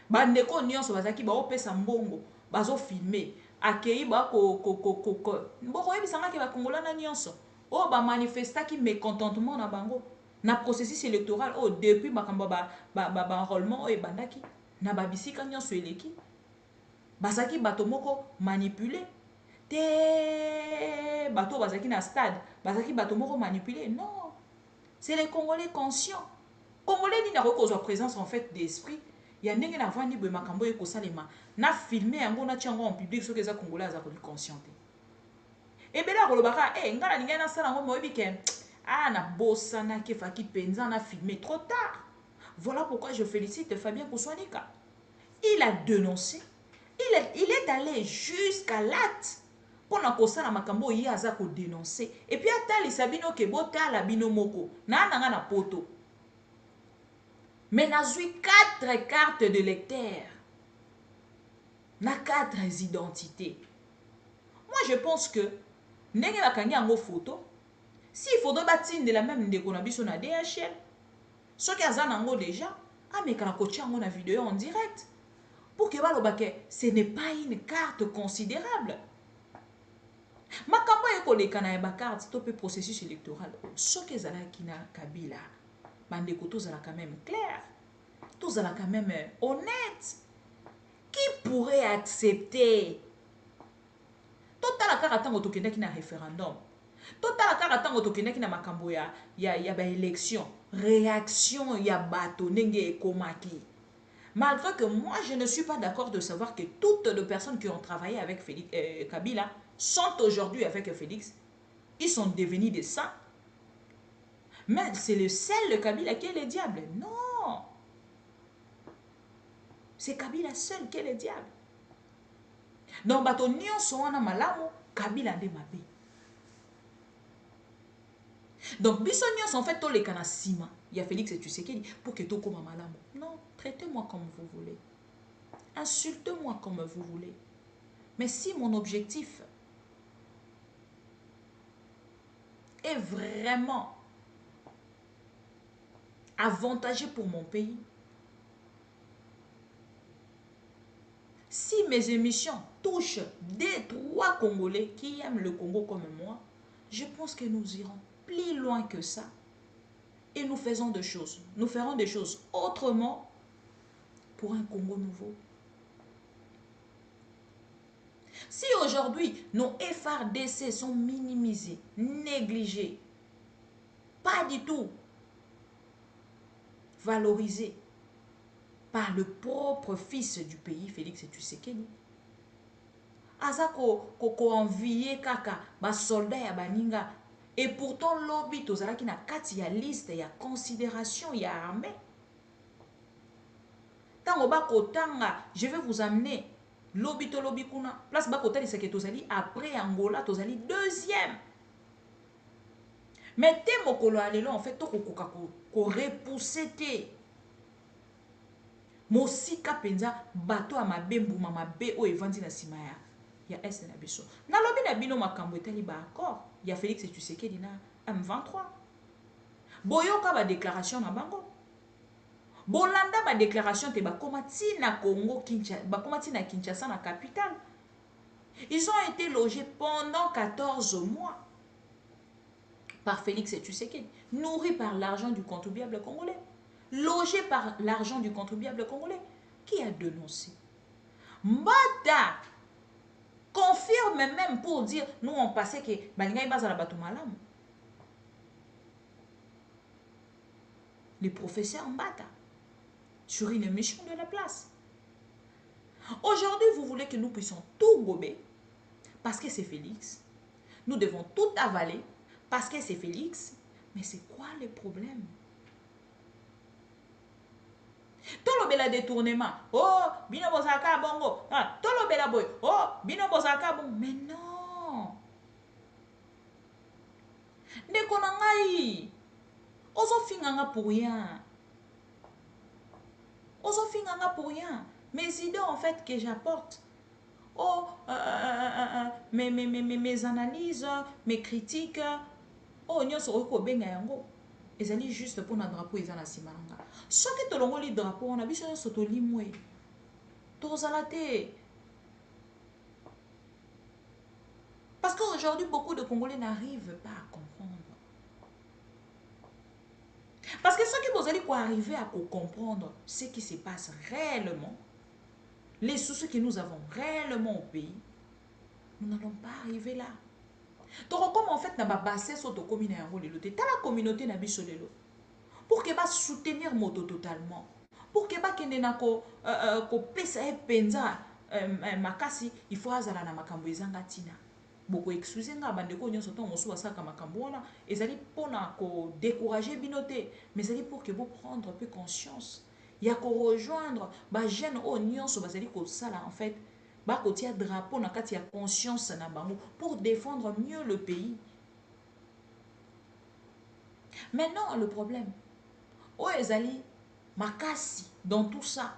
bandeko nyonso bazaki baopesa mbongo bazofilme akei mboko yebisangaki bakongolana nyonso oyo bamanifestaki mécontentement na bango na processus électoral oyo depuis makambo baenrôlement oyo ebandaki na babisika nyonso eleki bazaki bato moko manipulé te bato bazaki na stade bazaki bato moko manipulé. Non, c'est les Congolais conscients. Congolais ni na rekozwa présence en fait d'esprit ya ndenge na vandi boye makambo ye kosalema na filmer yango na tiango en public soki eza congolais aza koli consciente ebela kolobaka nga na lingai nasala yango moyebi ke na bosana ke faki penza na filmer trop tard. Voilà pourquoi je félicite Fabien Kouswanika. Il a dénoncé, il est allé jusqu'à l'acte pour na kosala makambo ye aza ko dénoncer et puis atalisa bino ke botala bino moko na nanga na poto Mais nazui 4 cartes de lecteur. Na 4 identités. Moi, je pense que ndenge bakangi yango photo, si photo batinde la même ndeko na biso na DHL, soki aza nango déjà, ameka na kotia yango na vidéo en direct. Pour que baloba ke ce n'est pas une carte considérable. Makambo ekoleka na ba carte to pe processus électoral. Soki ezalaki na Kabila, bandeko tozala quand même clair. Tozala quand même honnête. Qui pourrait accepter? Totala kaka tango tokendaki na référendum. Totala kaka tango tokendaki na makambo ya ba élection. Réaction ya bato ndenge ekomaki. Malgré que moi, je ne suis pas d'accord de savoir que toutes les personnes qui ont travaillé avec Kabila sont aujourd'hui avec Félix. Ils sont devenus des saints. Mais c'est le seul Kabila qui est le diable. Non. C'est Kabila seul qui est le diable. Donc, bato nyonso wana malamu, Kabila nde mabe. Donc, biso nyonso en fait, tous les kana sima. Il y a Félix et Tshisekedi pour que tout koma malamu. Non, traitez-moi comme vous voulez. Insultez-moi comme vous voulez. Mais si mon objectif est vraiment avantageux pour mon pays, si mes émissions touchent des 3 Congolais qui aiment le Congo comme moi, je pense que nous irons plus loin que ça. Et nous faisons des choses. Nous ferons des choses autrement pour un Congo nouveau. Si aujourd'hui, nos FRDC sont minimisés, négligés, pas du tout valorisés par le propre fils du pays, Félix Tshisekedi, aza ko envier kaka ba soldat ya baninga. Et pourtant, lobby tozalaki na kati ya liste ya considération ya armée. Tango ba kotanga, je vais vous amener lobby to lobby kuna. Place ba kotali seke tozali après Angola, tozali deuxième. Mais te mokolo alelo en fait to kokoka ko repousser te. Mosika penza bato amabe mbuma mabe o evandi na sima ya est na biso. Na lobby na bino makambo etali ba accord. Il y a Félix Tshisekedi na M23. Boyoka ba déclaration na bango. Bolanda ba déclaration te bakomati na Congo Kinshasa, bakomati na Kinshasa na capitale. Ils ont été logés pendant 14 mois par Félix Tshisekedi, nourris par l'argent du contribuable congolais. Logés par l'argent du contribuable congolais. Qui a dénoncé? Mbata confirme même pour dire, nous on passait que Balinga Bazala Bato Malam. Les professeurs Mbata sur une émission de la place. Aujourd'hui, vous voulez que nous puissions tout gober parce que c'est Félix. Nous devons tout avaler parce que c'est Félix. Mais c'est quoi le problème? Tolobela détournement. Oh, bino bozaka bongo. Ah, tolobela boy. Oh, bino bozaka bongo. Mais non. Ndeko na ngai. Ozo finganga pour rien. Ozo finganga pour rien. Mes idées en fait que j'apporte. Oh, mes analyses, mes critiques. Oh, nyonso oko benga yango. Ezali juste pour na drapeau ezana simalanga. Soki tolongoli drapeau on a biso nyonso tolimwe. Tozala te. Parce qu'aujourd'hui beaucoup de Congolais n'arrivent pas à comprendre. Parce que ceux qui vous allez arriver à comprendre ce qui se passe réellement, les soucis que nous avons réellement au pays, nous n'allons pas arriver là. Donc comme en fait, na ba basé soto commune yango lelo te, la communauté na biso lelo. Pour que ba soutenir moto totalement. Pour que ba kende na ko pesa e penza makasi, il faut azala na makambo ezanga tina. Boko excusez nga bandeko nyonso to mosu basaka makambo wana, ezali pona ko décourager binote, mais ezali pour que vous prendre un peu conscience. Il y a ko rejoindre ba jeune o nyonso basali ko sala en fait. Ba kotia drapeau na kati ya conscience na bango pour défendre mieux le pays. Maintenant le problème, oh ezali makasi dans tout ça.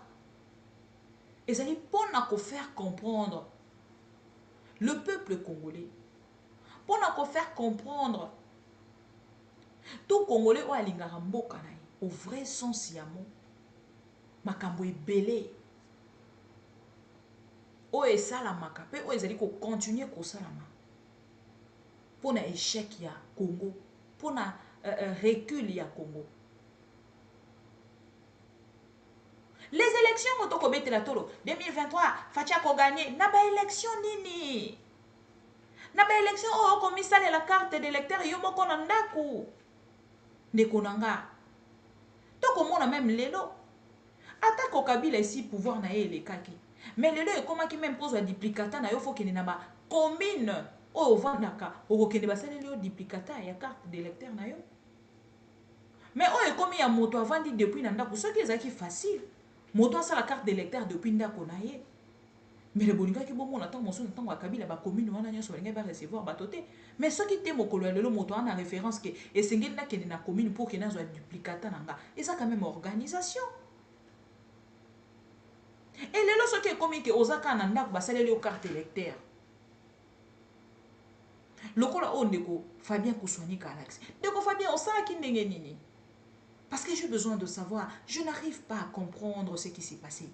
Et allez pour faire comprendre le peuple congolais, pour faire comprendre tout Congolais ou alingaka mboka na ye au vrai sens ya mot makambo ebele o esalamaka pe o ezali ko continuer kosalama pona échec ya Congo, pona recul ya Congo. Les élections motokobete la tolo 2023 fatia ko gagner na ba élection nini na ba élection o komisale la carte d'électeur yo moko na ndaku ndeko nanga to komona même lelo ata ko Kabila ici pouvoir na ye lekaki mais lelo e komaki même pose duplicata na yo faut kene na ba commune o vandaka o kende basale le duplicata ya carte d'électeur na yo mais o e komi ya moto avandi depuis na ndaku soki ezaki facile moto asala carte d'électeur depuis ndako na ye mais le bolingaki bomona tant moso ntango Kabila ba commune wana nyoso balinga ba recevoir batote mais soki te mokolo ya lelo moto ana référence ke esengeli na kende na commune pour que nazwa duplicata nanga eza quand même organisation. Et lelo soki ekomi ke ozaka na ndako basaleli yo carte électeur lokola o ndeko Fabien Koussouani Galaxy ndeko Fabien osalaki ndenge nini? Parce que j'ai besoin de savoir. Je n'arrive pas à comprendre ce qui s'est passé.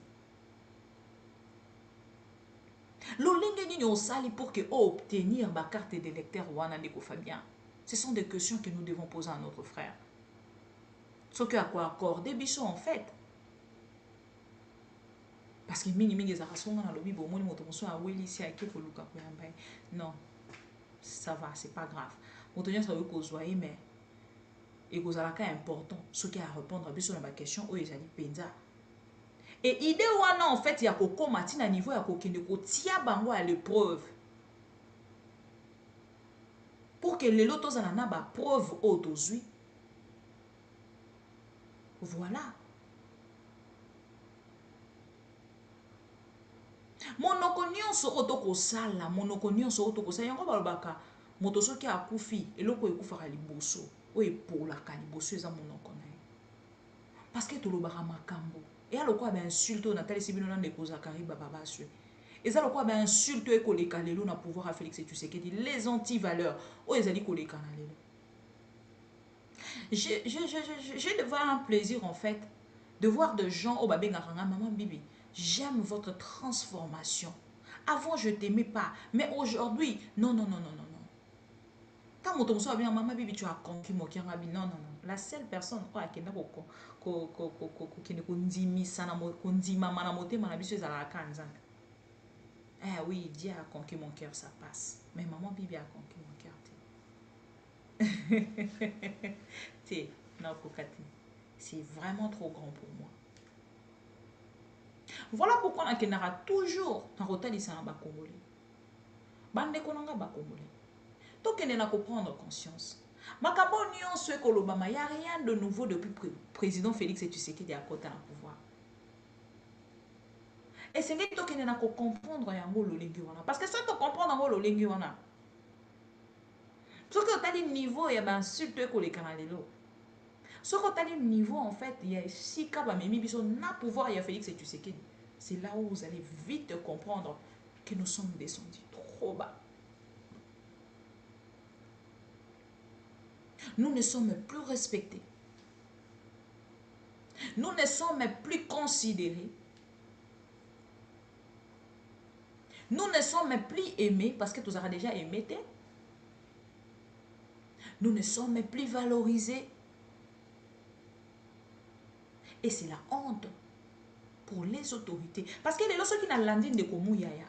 L'olenge nini osali pour que obtenir ma carte d'électeur wana ndeko Fabien. Ce sont des questions que nous devons poser à notre frère. Ce que à quoi accorder biso en fait. Parce que mingi ezaka songa na lobi bomoni moto moso a weli si ake ko luka ko yamba. Non. Ça va, c'est pas grave. Moto nyo sa ko zoyer mais et que ça important ce qui a à répondre à biso na ma question o ezali penza. Et idée wana en fait ya ko mati na niveau ya ko kende ko tia bango à l'épreuve. Pour que les lotos en a ba preuve autozui. Voilà. Monoko nyonso otoko sala, monoko nyonso otoko sala yango balobaka moto soki akufi eloko ekufaka liboso o epolaka liboso eza monoko na ye. Parce que tolobaka makambo et aloko ba insulte na tali sibino na ndeko Zakari baba baswe. Eza loko ba insulte ekoleka lelo na pouvoir à Félix Tshisekedi les anti-valeurs o ezali koleka na lelo. J'ai de voir un plaisir en fait de voir des gens au babé garanga maman bibi. J'aime votre transformation. Avant, je ne t'aimais pas. Mais aujourd'hui, non, non, non, non, non, non. Quand mon tomso a bien maman bibi, tu as conquis mon cœur. Non, non, non. La seule personne qui n'a eh oui, Dieu a conquis mon cœur, ça passe. Mais maman bibi a conquis mon cœur. C'est vraiment trop grand pour moi. Voilà pourquoi on a toujours dans rotalisa ba congolais. Bande konanga ba congolais. Donc on a prendre conscience. Makambo nyonso ekolobama, y a rien de nouveau depuis président Félix Tshisekedi à côté au pouvoir. Et c'est que to kene na ko comprendre yango lolengi wana parce que ça to comprendre yango lolengi wana. Parce que tu as des niveaux ya ba insulte ekoleka na lelo. Ce que tu as des niveaux en fait, il y a si kaba memi biso na pouvoir ya Félix Tshisekedi. C'est là où vous allez vite comprendre que nous sommes descendus trop bas. Nous ne sommes plus respectés. Nous ne sommes plus considérés. Nous ne sommes plus aimés parce que tu auras déjà aimé. Nous ne sommes plus valorisés. Et c'est la honte pour les autorités. Parce que les gens qui n'ont landine de Komouyaya,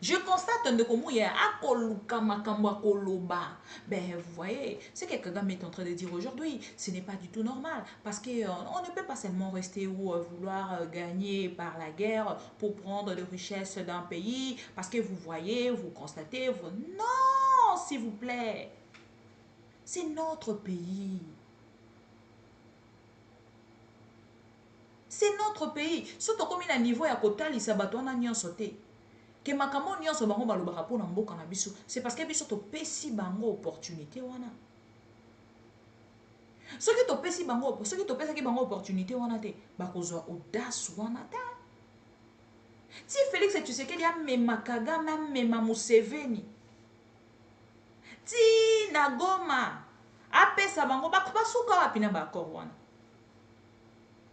je constate de Komouyaya, akoluka makambo akoloba. Ben, vous voyez, ce que Kagame est en train de dire aujourd'hui, ce n'est pas du tout normal. Parce qu'on ne peut pas seulement rester ou vouloir gagner par la guerre pour prendre les richesses d'un pays. Parce que vous voyez, vous constatez, vous... Non, s'il vous plaît. C'est notre pays. C'est notre pays. Surtout comme il y a un niveau à côté, il s'est battu en a sauté. Que makambo nyonso bango balobaka po na mboka na biso, c'est parce que biso to pesi bango opportunité wana. Ce qui te pèse bango, ce qui te pèse qui bango opportunité wana te, ba kozwa audace wana te. Si Félix Tshisekedi a mema Kagame a mema Museveni, ti na Goma apesa bango basuka wapi na ba accord wana.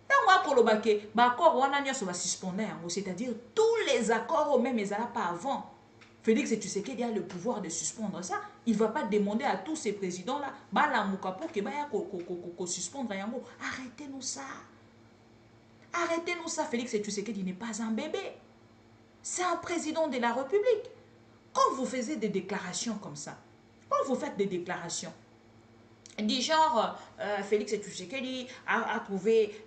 Tango akoloba ke ba accord wana nyoso ba suspendre yango, c'est-à-dire tous les accords même ezala pas avant. Félix Tshisekedi a le pouvoir de suspendre ça. Il ne va pas demander à tous ces présidents-là, pour que suspendre yango. Arrêtez-nous ça. Arrêtez-nous ça. Félix Tshisekedi n'est pas un bébé. C'est un président de la République. Quand vous faites des déclarations comme ça, quand vous faites des déclarations, du genre, Félix Tshisekedi a trouvé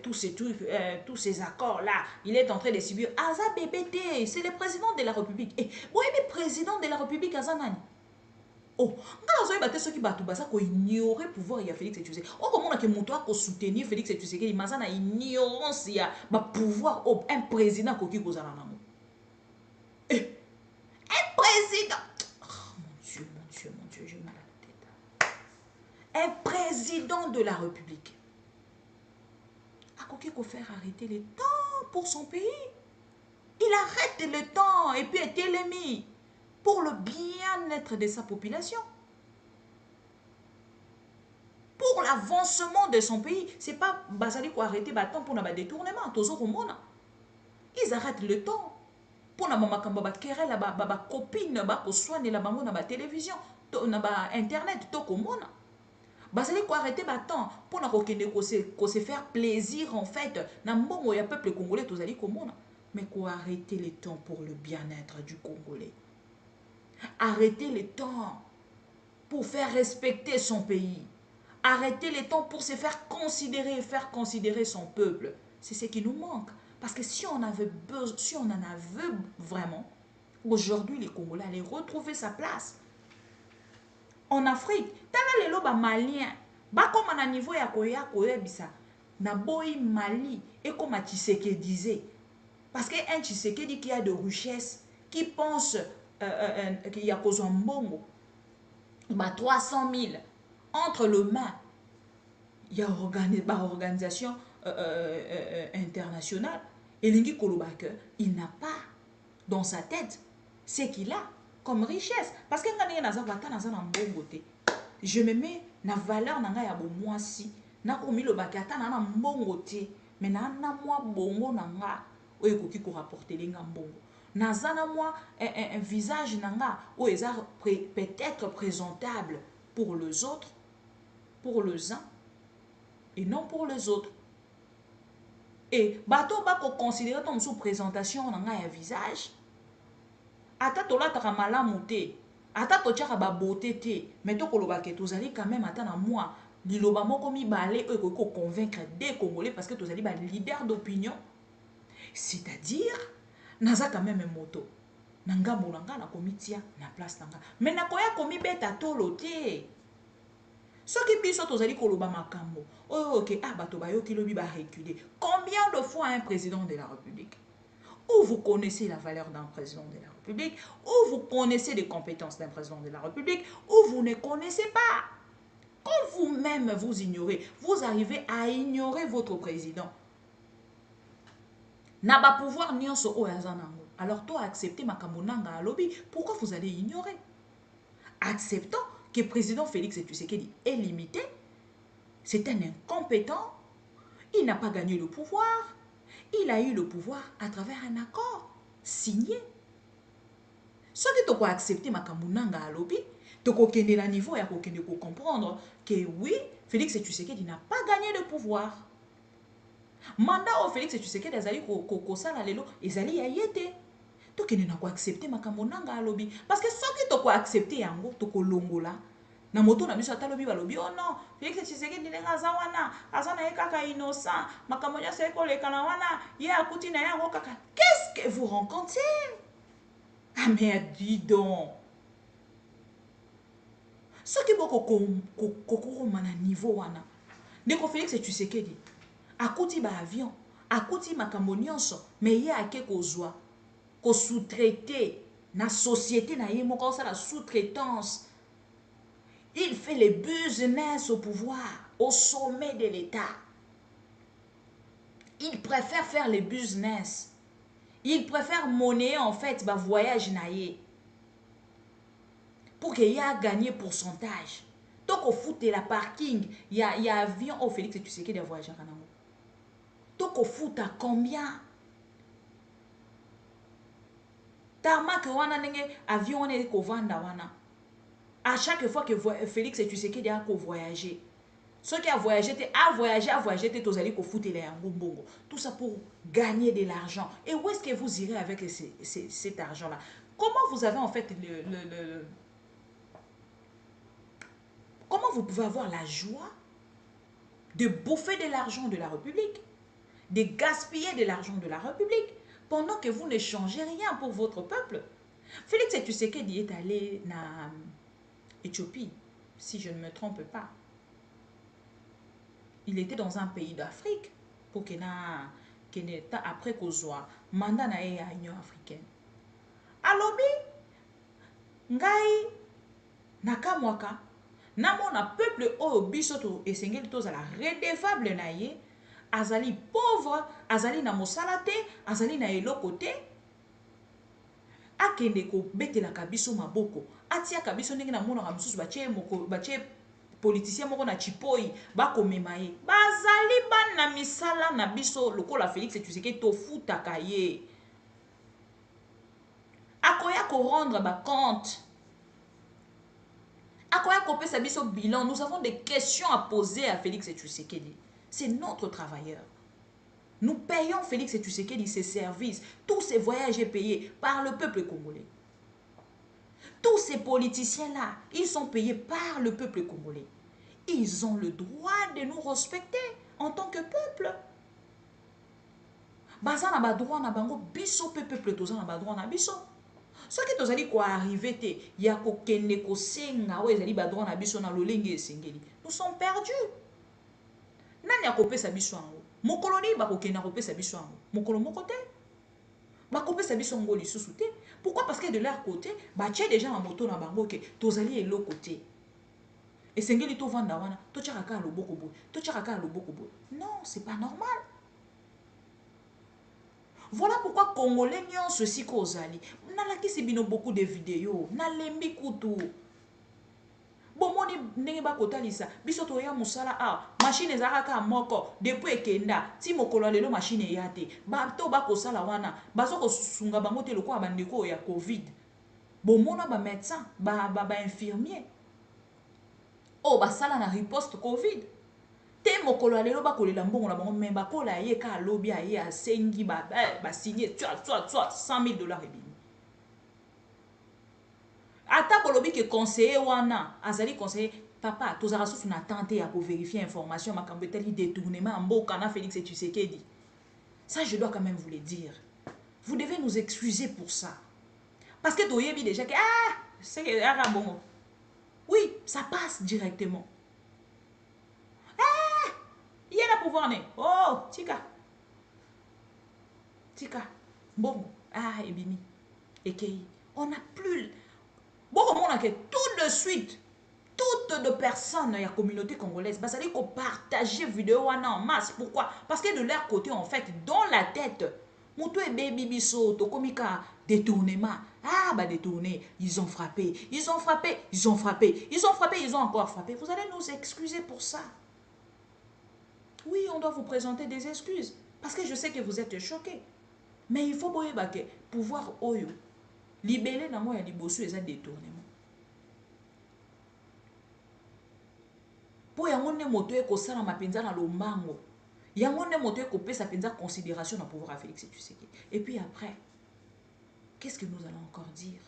tous ces accords-là. Il est en train de subir. Aza BBT, c'est le président de la République. Et oui, mais président de la République, Aza Nani. Oh, quand vous avez ceux qui battent, ça qu'on ignore le pouvoir, il y a Félix Tshisekedi. Oh, comment on a que montoir pour soutenir Félix Tshisekedi, mais ça n'a ignorance, il y a pouvoir, un président qui est un président. Oh, mon Dieu, j'ai mal. Un président de la République a qu'il faire arrêter le temps pour son pays. Il arrête le temps et puis est élémi pour le bien-être de sa population. Pour l'avancement de son pays. Ce n'est pas basali pour arrêter le temps pour un détournement. Ils arrêtent le temps pour na mama kamba kere la ba copine ba ko soigner la bango na ba télévision, na ba internet to komona. Basali ko arrêter temps pour na ko se faire plaisir en fait na mbongo ya peuple congolais tozali komona, mais ko arrêter le temps pour le bien-être du Congolais. Arrêter le temps pour faire respecter son pays. Arrêter le temps pour se faire considérer son peuple. C'est ce qui nous manque. Parce que si on en avait vraiment, aujourd'hui les Congolais allaient retrouver sa place. En Afrique, tala lelo ba malien, ba comme na niveau ya koya bisa, na boy Mali et comme Tshisekedi disait, parce que un Tshisekedi qui a de richesse, qui pense qu'il y a cause en bongo, ba 300 000 entre le main, il y a organisation internationale, et Lingi Kolobake, il n'a pas dans sa tête ce qu'il a comme richesse. Parce que je me mets na valeur nanga ya moi si na komi lo bakata na mbongo te mais na moi bongo nanga oyo koki ko rapporter lenga mbongo nazana moi un visage nanga o eza peut-être présentable pour les autres, pour les uns et non pour les autres. Et bato ba ko considérer comme sous présentation nanga ya visage. Ata tola taka malamu te, ata tochaka ba beauté te, mais to koloba ke tozali quand même ata na moi liloba moko mibale oyo ko convaincre des Congolais parce que tozali ba leader d'opinion. C'est-à-dire naza quand même moto. Nanga molanga na komitia na place nanga. Mais na koya komi beta tolo te. Soki biso tozali koloba makambo. Oh OK, bato bayoki lobi ba reculer. Combien de fois un président de la République? Ou vous connaissez la valeur d'un président de la République, ou vous connaissez les compétences d'un président de la République, ou vous ne connaissez pas. Quand vous-même vous ignorez, vous arrivez à ignorer votre président. N'a pas pouvoir ni en so oyazanango. Alors toi acceptez makambo nanga lobby, pourquoi vous allez ignorer? Acceptant que le président Félix Tshisekedi est limité, c'est un incompétent, il n'a pas gagné le pouvoir. Il a eu le pouvoir à travers un accord signé. Ce qui tu peux accepter ma kamunanga à lobby, tu peux kende la niveau et pour comprendre que oui, Félix Tshisekedi n'a pas gagné le pouvoir. Mandat au Félix Tshisekedi azali ko sala lelo ezali ya yete. Tu kende na ko accepter ma kamunanga à lobby parce que ce qui tu peux accepter yango to ko longola. Na moto na biso atalobi balobi oh non Félix Tshisekedi ndenga za wana azana ye kaka innocent makambo nyonso ekoleka na wana ye akuti na yango kaka. Qu'est-ce que vous rencontrez? Ah mais dis donc ce qui boko kokoma na niveau wana ndeko Félix Tshisekedi akuti ba avion akuti makambo nyonso mais ye ake kozwa ko sous-traiter na société na ye moko ça la sous-traitance. Il fait les business au pouvoir, au sommet de l'État. Il préfère faire les business. Il préfère monnayer en fait bah, voyage naïe. Pour qu'il y ait gagné pourcentage. Donc au foot de la parking, il y a avion. Oh Félix, tu sais qu'il y a voyage à Kanango. Donc au foot à combien? Tarmac wana nenge avion est ko vanda wana. À chaque fois que Félix et tu sais qu'il y a ko voyager. Ceux qui a voyagé, tous allez ko foot les bongo. Tout ça pour gagner de l'argent. Et où est-ce que vous irez avec cet argent-là? Comment vous avez en fait comment vous pouvez avoir la joie de bouffer de l'argent de la République, de gaspiller de l'argent de la République, pendant que vous ne changez rien pour votre peuple? Félix Tshisekedi est allé en Éthiopie, si je ne me trompe pas. Il était dans un pays d'Afrique pour qu'il ait après qu'on soit mandat à l'Union africaine. Alobi, ngai nakamwaka, namona peuple o bisoto et sengeli toza la redevable na ye, azali pauvre, azali na mosalate, azali na elokote, akende ko betela kabiso maboko, atia kabiso ndenge na mona kamisusu batie politicien moko na chipoi bako memaye, bazali bana misala na biso lokola Félix Tshisekedi to futaka ye. Akoya ko rendre ba compte. Akoya ko pesa biso bilan. Nous avons des questions à poser à Félix Tshisekedi. C'est notre travailleur. Nous payons Félix Tshisekedi ses services. Tous ses voyages payés par le peuple congolais. Tous ces politiciens-là, ils sont payés par le peuple congolais. Ils ont le droit de nous respecter en tant que peuple. Baza na ba droit na bango biso peuple toza na ba droit na biso. Ce qui est allé quoi arriver te ya ko kende ko senga o ezali ba droit na biso na lolenge esengeli. Nous sommes perdus. Nani ya kopesa biso ango? Mokolo ni ba ko kenda kopesa biso ango. Mokolo moko te. Ba kopesa biso ngo lisusu te. Pourquoi? Parce que de leur côté, ba tche déjà en moto na bango ke tozali elo côté. Esengeli to vanda wana, to tchaka loboko boy. To tchaka loboko boy. Non, c'est pas normal. Voilà pourquoi Congolais n'y ont ceci qu'ozali. Nalaki si bino beaucoup de vidéos. Nalembi kutu. Bomoni ndenge ba kotalisa. Biso to ya musala machine ezaka moko depuis ekenda. Ti mokolo lelo machine yate. Ba to ba kosala wana. Bazo ko sunga bango te lokwa bandeko ya Covid. Bomona ba médecin, ba infirmier. Oh basala na riposte Covid. Te mokolo alelo bakolela mbongo na bango me bakola ye ka lobi aye asengi ba signer 100 000 $ ebimi. Ata kolobi ke conseiller wana azali conseiller papa tozara susu na tenter ya ko vérifier information makambo teli détournement mboka na Félix Tshisekedi. Ça je dois quand même vous le dire. Vous devez nous excuser pour ça. Parce que toyebi déjà que c'est que bon. Oui, ça passe directement. Il y a la pouvoir né. Oh, tika. Tika. Bon. Ebimi. Ekei. On n'a plus. Bon, on a que tout de suite, toutes les personnes de la communauté congolaise, bah, ça dit qu'on partage vidéo en masse. Pourquoi? Parce que de leur côté, en fait, dans la tête, Moutou et baby biso, tokomika, détournement. Bah détourné, ils ont frappé, ils ont frappé, ils ont frappé, ils ont frappé, ils ont encore frappé. Vous allez nous excuser pour ça. Oui, on doit vous présenter des excuses. Parce que je sais que vous êtes choqués. Mais il faut pouvoir oyo. Libérer dans moi, il y a des bossus et des détournements. Pour y avoir des motos qui sont dans ma pinza dans le mango. Il y a des motos qui ont sa pinza considération dans le pouvoir à Félix Tshisekedi. Et puis après, qu'est-ce que nous allons encore dire?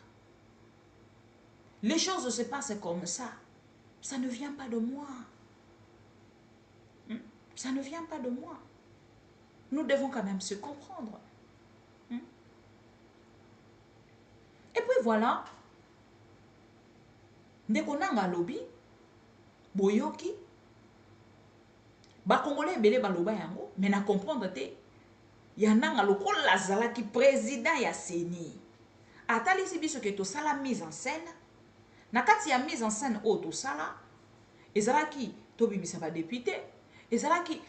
Les choses se passent comme ça. Ça ne vient pas de moi. Ça ne vient pas de moi. Nous devons quand même se comprendre. Et puis voilà. Ndekonanga lobi. Boyoki. Ba Congolais belé baloba yango. Mais na comprendre te. Yananga lokola lazalaki président ya Seni. Atali si biso ke to sala mise en scène. Na kati ya mise en scène o to sala. Ezalaki Tobi, ça va député. Et c'est là qui...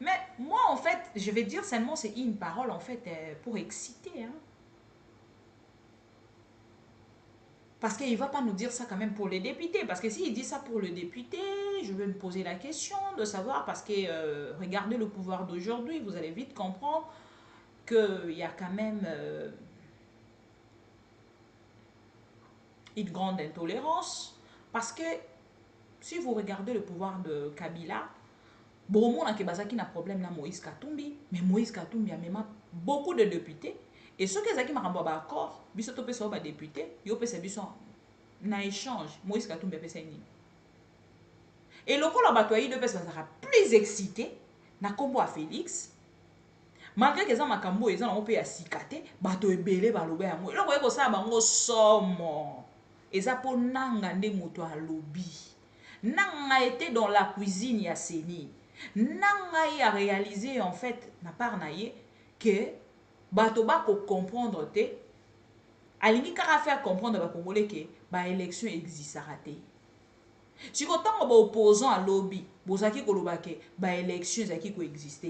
mais moi, en fait, je vais dire seulement, c'est une parole, en fait, pour exciter. Hein. Parce qu'il ne va pas nous dire ça quand même pour les députés. Parce que s'il dit ça pour le député, je vais me poser la question de savoir, parce que regardez le pouvoir d'aujourd'hui, vous allez vite comprendre qu'il y a quand même une grande intolérance. Parce que si vous regardez le pouvoir de Kabila, bon, on a un problème là, Moïse Katumbi, mais Moïse Katumbi a même beaucoup de députés. Et ceux qui ont un accord, ils sont des députés, ils ont un échange. Moïse Katumbi a fait ça. Et le coup, la bataille de personnes sera plus excité, na combo à Félix. Malgré que ça m'a cambo, ils ont payé à Sikate, bateau ebele balobe à moi. Donc, vous savez, bango somme. Et ça pour nanga nde moto à lobby. Nanga était dans la cuisine ya Seni. Nanga y a réalisé en fait, na part naie, que bateau ba ko comprendre te. Alingi kara faire comprendre ba Congolais que ba élection existera te. Si vous avez un opposant à lobby, vous avez des élections qui existent.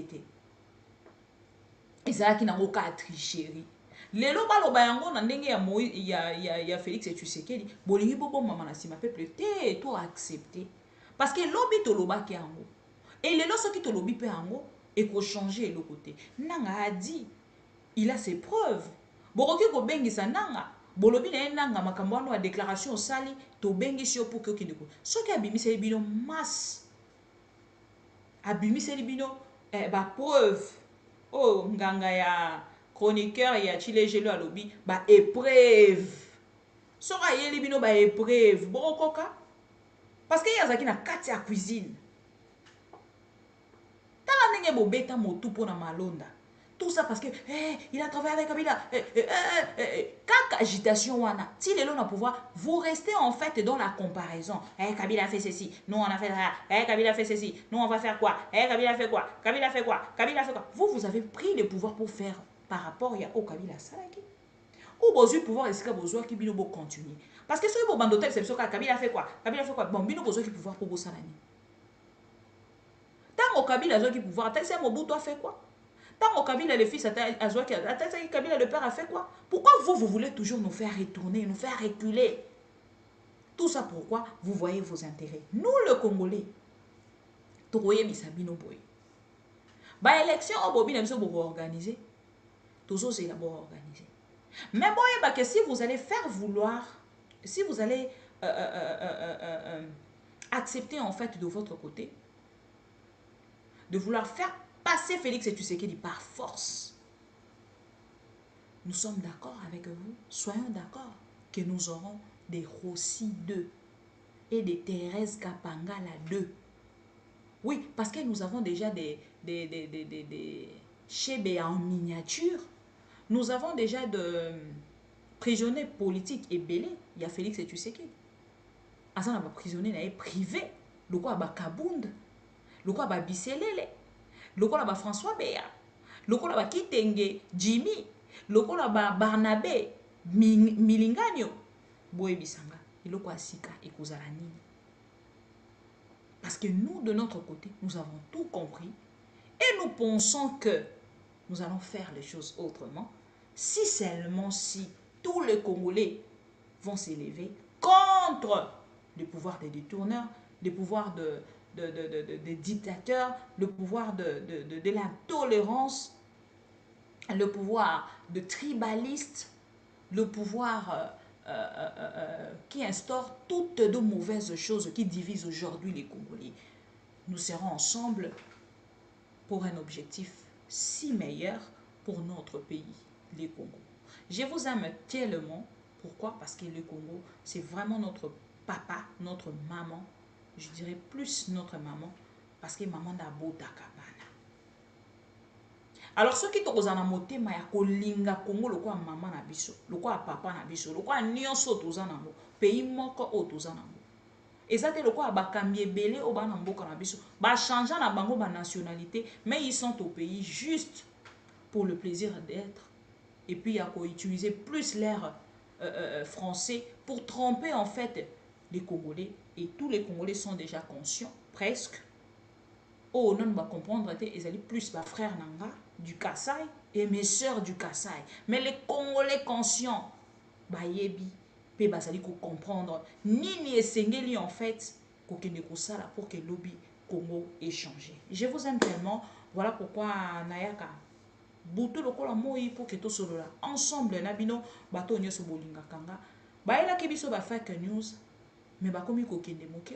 Et ça qui n'a aucun tricherie. Les loba loba yango na ndenge ya Félix et Tshisekedi, bolingi bobo mama na sima peuple te to accepter. Parce que lobby to loba ki yango. Et les loso qui to lobby pe yango et ko changer le côté. Nanga a dit, il a ses preuves. Boroki ko bengisa nanga. Bolobi na nanga makambo wana déclaration sali to bengi sio pour que kineko. Soki abimiseli bino masse. Abimiseli bino ba preuve. Oh nganga ya chroniqueur ya Chile Gelo alobi ba épreuve. Soka yeli bino ba épreuve. Borokoka parce que yazaki na kati ya cuisine. Tala ndenge bobeta motu pona malonda. Tout ça parce que il a travaillé avec Kabila. Quand agitation wana, si les lots na pouvoir, vous restez en fait dans la comparaison. Kabila a fait ceci, nous on a fait ça. Kabila a fait ceci, nous on va faire quoi? Kabila fait quoi? Kabila fait quoi? Kabila fait quoi? Vous avez pris le pouvoir pour faire par rapport au Kabila Salaki. Ou vous avez pouvoir est-ce que vous avez bino bo continuer? Parce que si vous bandotel c'est que Kabila fait quoi? Kabila fait quoi? Bon, bino vous avez pouvoir pour vous salani. Tant au Kabila a pouvoir, tant c'est Mobutu a fait quoi? Tant au Kabila, le fils, Kabila, le père a fait quoi? Pourquoi vous voulez toujours nous faire retourner, nous faire reculer? Tout ça pourquoi vous voyez vos intérêts. Nous, le Congolais, Togoye Bisabino Boy. Bah, élection, Bobi, nous sommes organisés. Toujours, c'est d'abord organisé. Mais bon, que si vous allez faire vouloir, si vous allez accepter en fait de votre côté, de vouloir faire passer Félix et Tshisekedi par force. Nous sommes d'accord avec vous. Soyons d'accord que nous aurons des Rossi 2 et des Thérèse Kapangala 2. Oui, parce que nous avons déjà des Chébé en miniature. Nous avons déjà de prisonniers politiques et belés. Il y a Félix et Tshisekedi. Asa na ba prisonnier privé. Le quoi ba Kabound. Le quoi ba Biselele. Le quoi ba François Béa. Le quoi ba Kitenge Jimmy. Le quoi ba Barnabé Milinganyo. Boye Bisanga. Le quoi Sika et Kouzalani. Parce que nous, de notre côté, nous avons tout compris. Et nous pensons que nous allons faire les choses autrement. Si seulement si tous les Congolais vont s'élever contre le pouvoir des détourneurs, le pouvoir des dictateurs, le pouvoir de l'intolérance, le pouvoir de tribalistes, le pouvoir qui instaure toutes de mauvaises choses qui divisent aujourd'hui les Congolais. Nous serons ensemble pour un objectif si meilleur pour notre pays, les Congo. Je vous aime tellement. Pourquoi? Parce que le Congo, c'est vraiment notre papa, notre maman. Je dirais plus notre maman, parce que maman n'a beau takabana. Alors, ceux qui sont en motema ya kolinga Congo, le quoi maman na biso, le quoi papa na biso, le quoi nyonso tozanango, pays moko o tozanango. Et ça c'est le quoi bakambi belé au banamboka na biso, ba changer na bango ba nationalité, mais ils sont au pays juste pour le plaisir d'être. Et puis il y a qu'à utiliser plus l'air français pour tromper en fait les Congolais. Et tous les Congolais sont déjà conscients, presque. Oh, non, va comprendre, ils allaient plus ma frère Nanga du Kassai et mes soeurs du Kassai. Mais les Congolais conscients, bah yebi, pe basali ko comprendre. Nini et Sengeli en fait, ko kende ko sala pour que lobby Congo ait changé. Je vous aime tellement. Voilà pourquoi Nayaka. Boutou lokola moi pour que tout solo là. Ensemble, nabino, bato nyoso bolinga kanga. Ba ela kebiso ba fake news. Mais bah comme il kokende moke.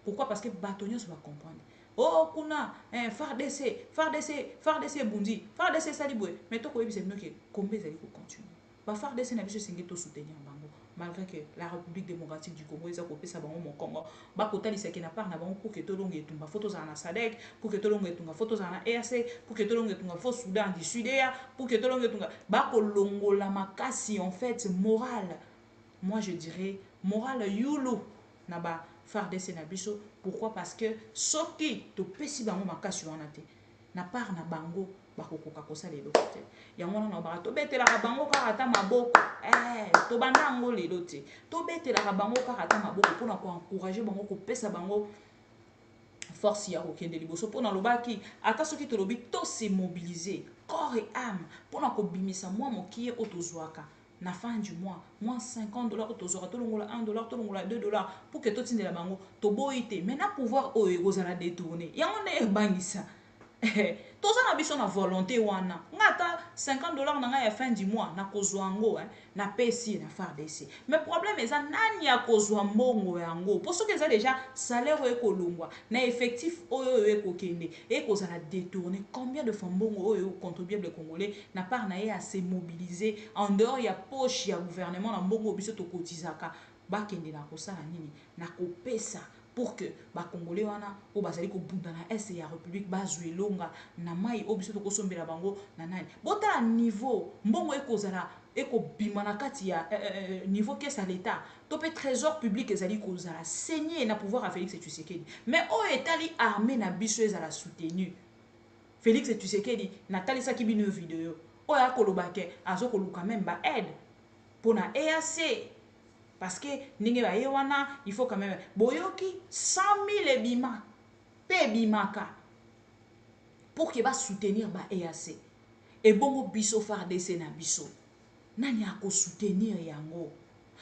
Pourquoi? Parce que batonnios va comprendre. Oh kuna FARDC bundi FARDC saliboué. Mais toi quoi c'est mieux que combien ça faut continuer. Bah FARDC n'a pas singué to soutenir bango malgré que la République démocratique du Congo ils a coupé ça bango mon Congo. Bah kotali c'est qui n'a pas na bango pour que tout long etunga photos en SADC pour que tout long etunga photos en EAC pour que tout long etunga photos Soudan du Sud-Est pour que tout long etunga bah kolongo la makasi en fait morale. Moi je dirais moral yulu na ba FARDC na biso. Pourquoi? Parce que soki to pesi bango makasi wana te na part na bango bakokoka kosa lelo te yango na ba to betela bango kaka maboko to bandango lelo te to betela bango kaka maboko pona ko encourager bango ko pesa bango force ya kokende liboso pona lobaki ata soki to lobi to se mobiliser corps et âme pona ko bimisa mwa mokie otozwaka na fin du mois, moins $50, tu auras $1, $2 pour que tu aies la bango, tu boite. Maintenant, pouvoir vous allez détourner. Il y a un bangisa. Tout ça n'a pas de volonté. Wana. Ngata $50 na la fin du mois, na kozwango, na pesi na FARDC. Mais problème est ça, nani ya kozwambongo yango. Pour ceux qui ont déjà salaire ekolongwa, na effectif oyo ekokende, et qu'on a détourné. Combien de femmes bongo oyo contribuables congolais n'a pas na à se mobiliser en dehors ya poche ya gouvernement na mbongo biso to kotizaka. Ba kende na kosala nini, na kopesa. Pour que ba congolais wana o bazali ko bunda na est ya république bazwe longa na mai obiso to kosombela bango na nani bota niveau mbongo ekozala eko bima na kati ya niveau caisse à l'état to pe trésor public ezali kozala saigner na pouvoir à Félix Tshisekedi mais o etali armée na biso ezala soutenu Félix Tshisekedi na talisa ki bino vidéo o ya kolobake azoko luka même ba aide pour na EAC. Parce que il faut quand même boyoki 100 000 ebima pe bimaka pour que va soutenir ba EAC et bongo biso FARDC na biso nani ako soutenir yango.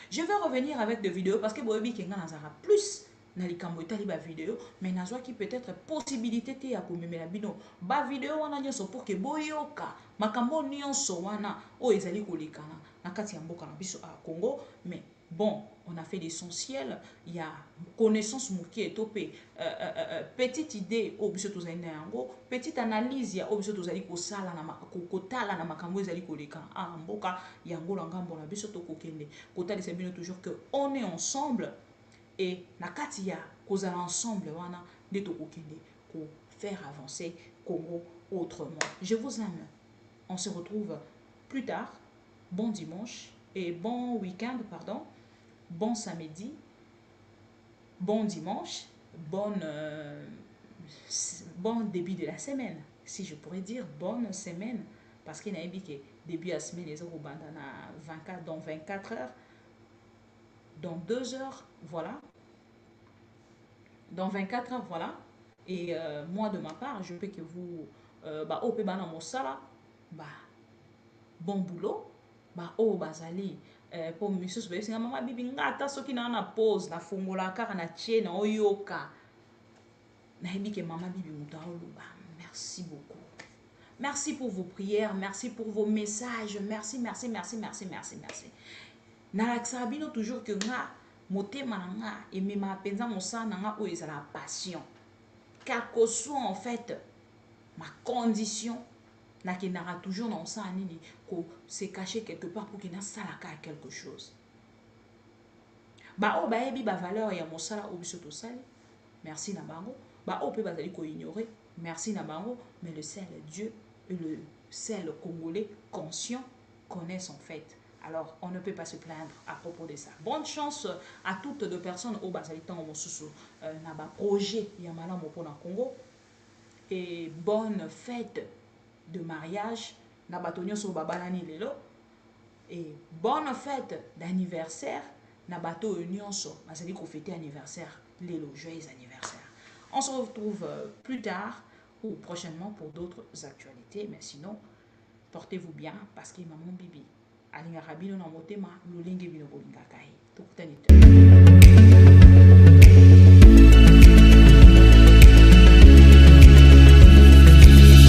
Je vais revenir avec des vidéos parce que boyobi kenga nazara plus na likambo etali ba vidéo mais nazwa ki peut-être possibilité te ya komemela bino ba vidéo wana nyonso pour que boyoka makambo nyonso wana o ezali kolekana na kati ya mboka na biso a Congo. Mais bon, on a fait l'essentiel. Il y a connaissance qui est topé. Petite idée au biso tozali yango, petite analyse ya au biso tozali ko sala na kotala na makambo ezali koleka a mboka yango la ngambo na biso to kokende. Kotali c'est bien toujours que on est ensemble et na kati ya kozala ensemble wana de to kokende ko faire avancer Congo autrement. Je vous aime. On se retrouve plus tard. Bon dimanche et bon week-end, pardon. Bon samedi, bon dimanche, bon début de la semaine, si je pourrais dire bonne semaine, parce qu'il y a un début de la semaine, les autres dans 24 heures, dans 2 heures, voilà, dans 24 heures, voilà, et moi de ma part, je peux que vous, bon boulot, bazali, pour monsieur sobe singa mama bibi ngata soki na pause na fongola kaka na tie na oyoka na yebi ke mama bibi muta oluba. Merci beaucoup, merci pour vos prières, merci pour vos messages, merci na laksa bino toujours que nga motema na nga et mema penza mosa na nga o ezala passion car que soit en fait ma condition na qui n'aura toujours dans ça nini ko se cacher quelque part pour qu'il n'a salaka quelque chose ba o ba ebi ba valeur ya mosala o biso to sali merci na bango ba o pe bazali ko ignorer merci na bango mais le seul Dieu et le seul Congolais conscient connaissent en fait. Alors on ne peut pas se plaindre à propos de ça. Bonne chance à toutes les personnes au bazali tango mosusu na ba projet ya malamu pour na Congo et bonne fête de mariage na batonyo so babalani lelo et bonne fête d'anniversaire na bato nyonso bazali ko fêter anniversaire lelo joyeux anniversaire. On se retrouve plus tard ou prochainement pour d'autres actualités, mais sinon portez-vous bien parce que maman bibi alinga rabino na motema lolinge bino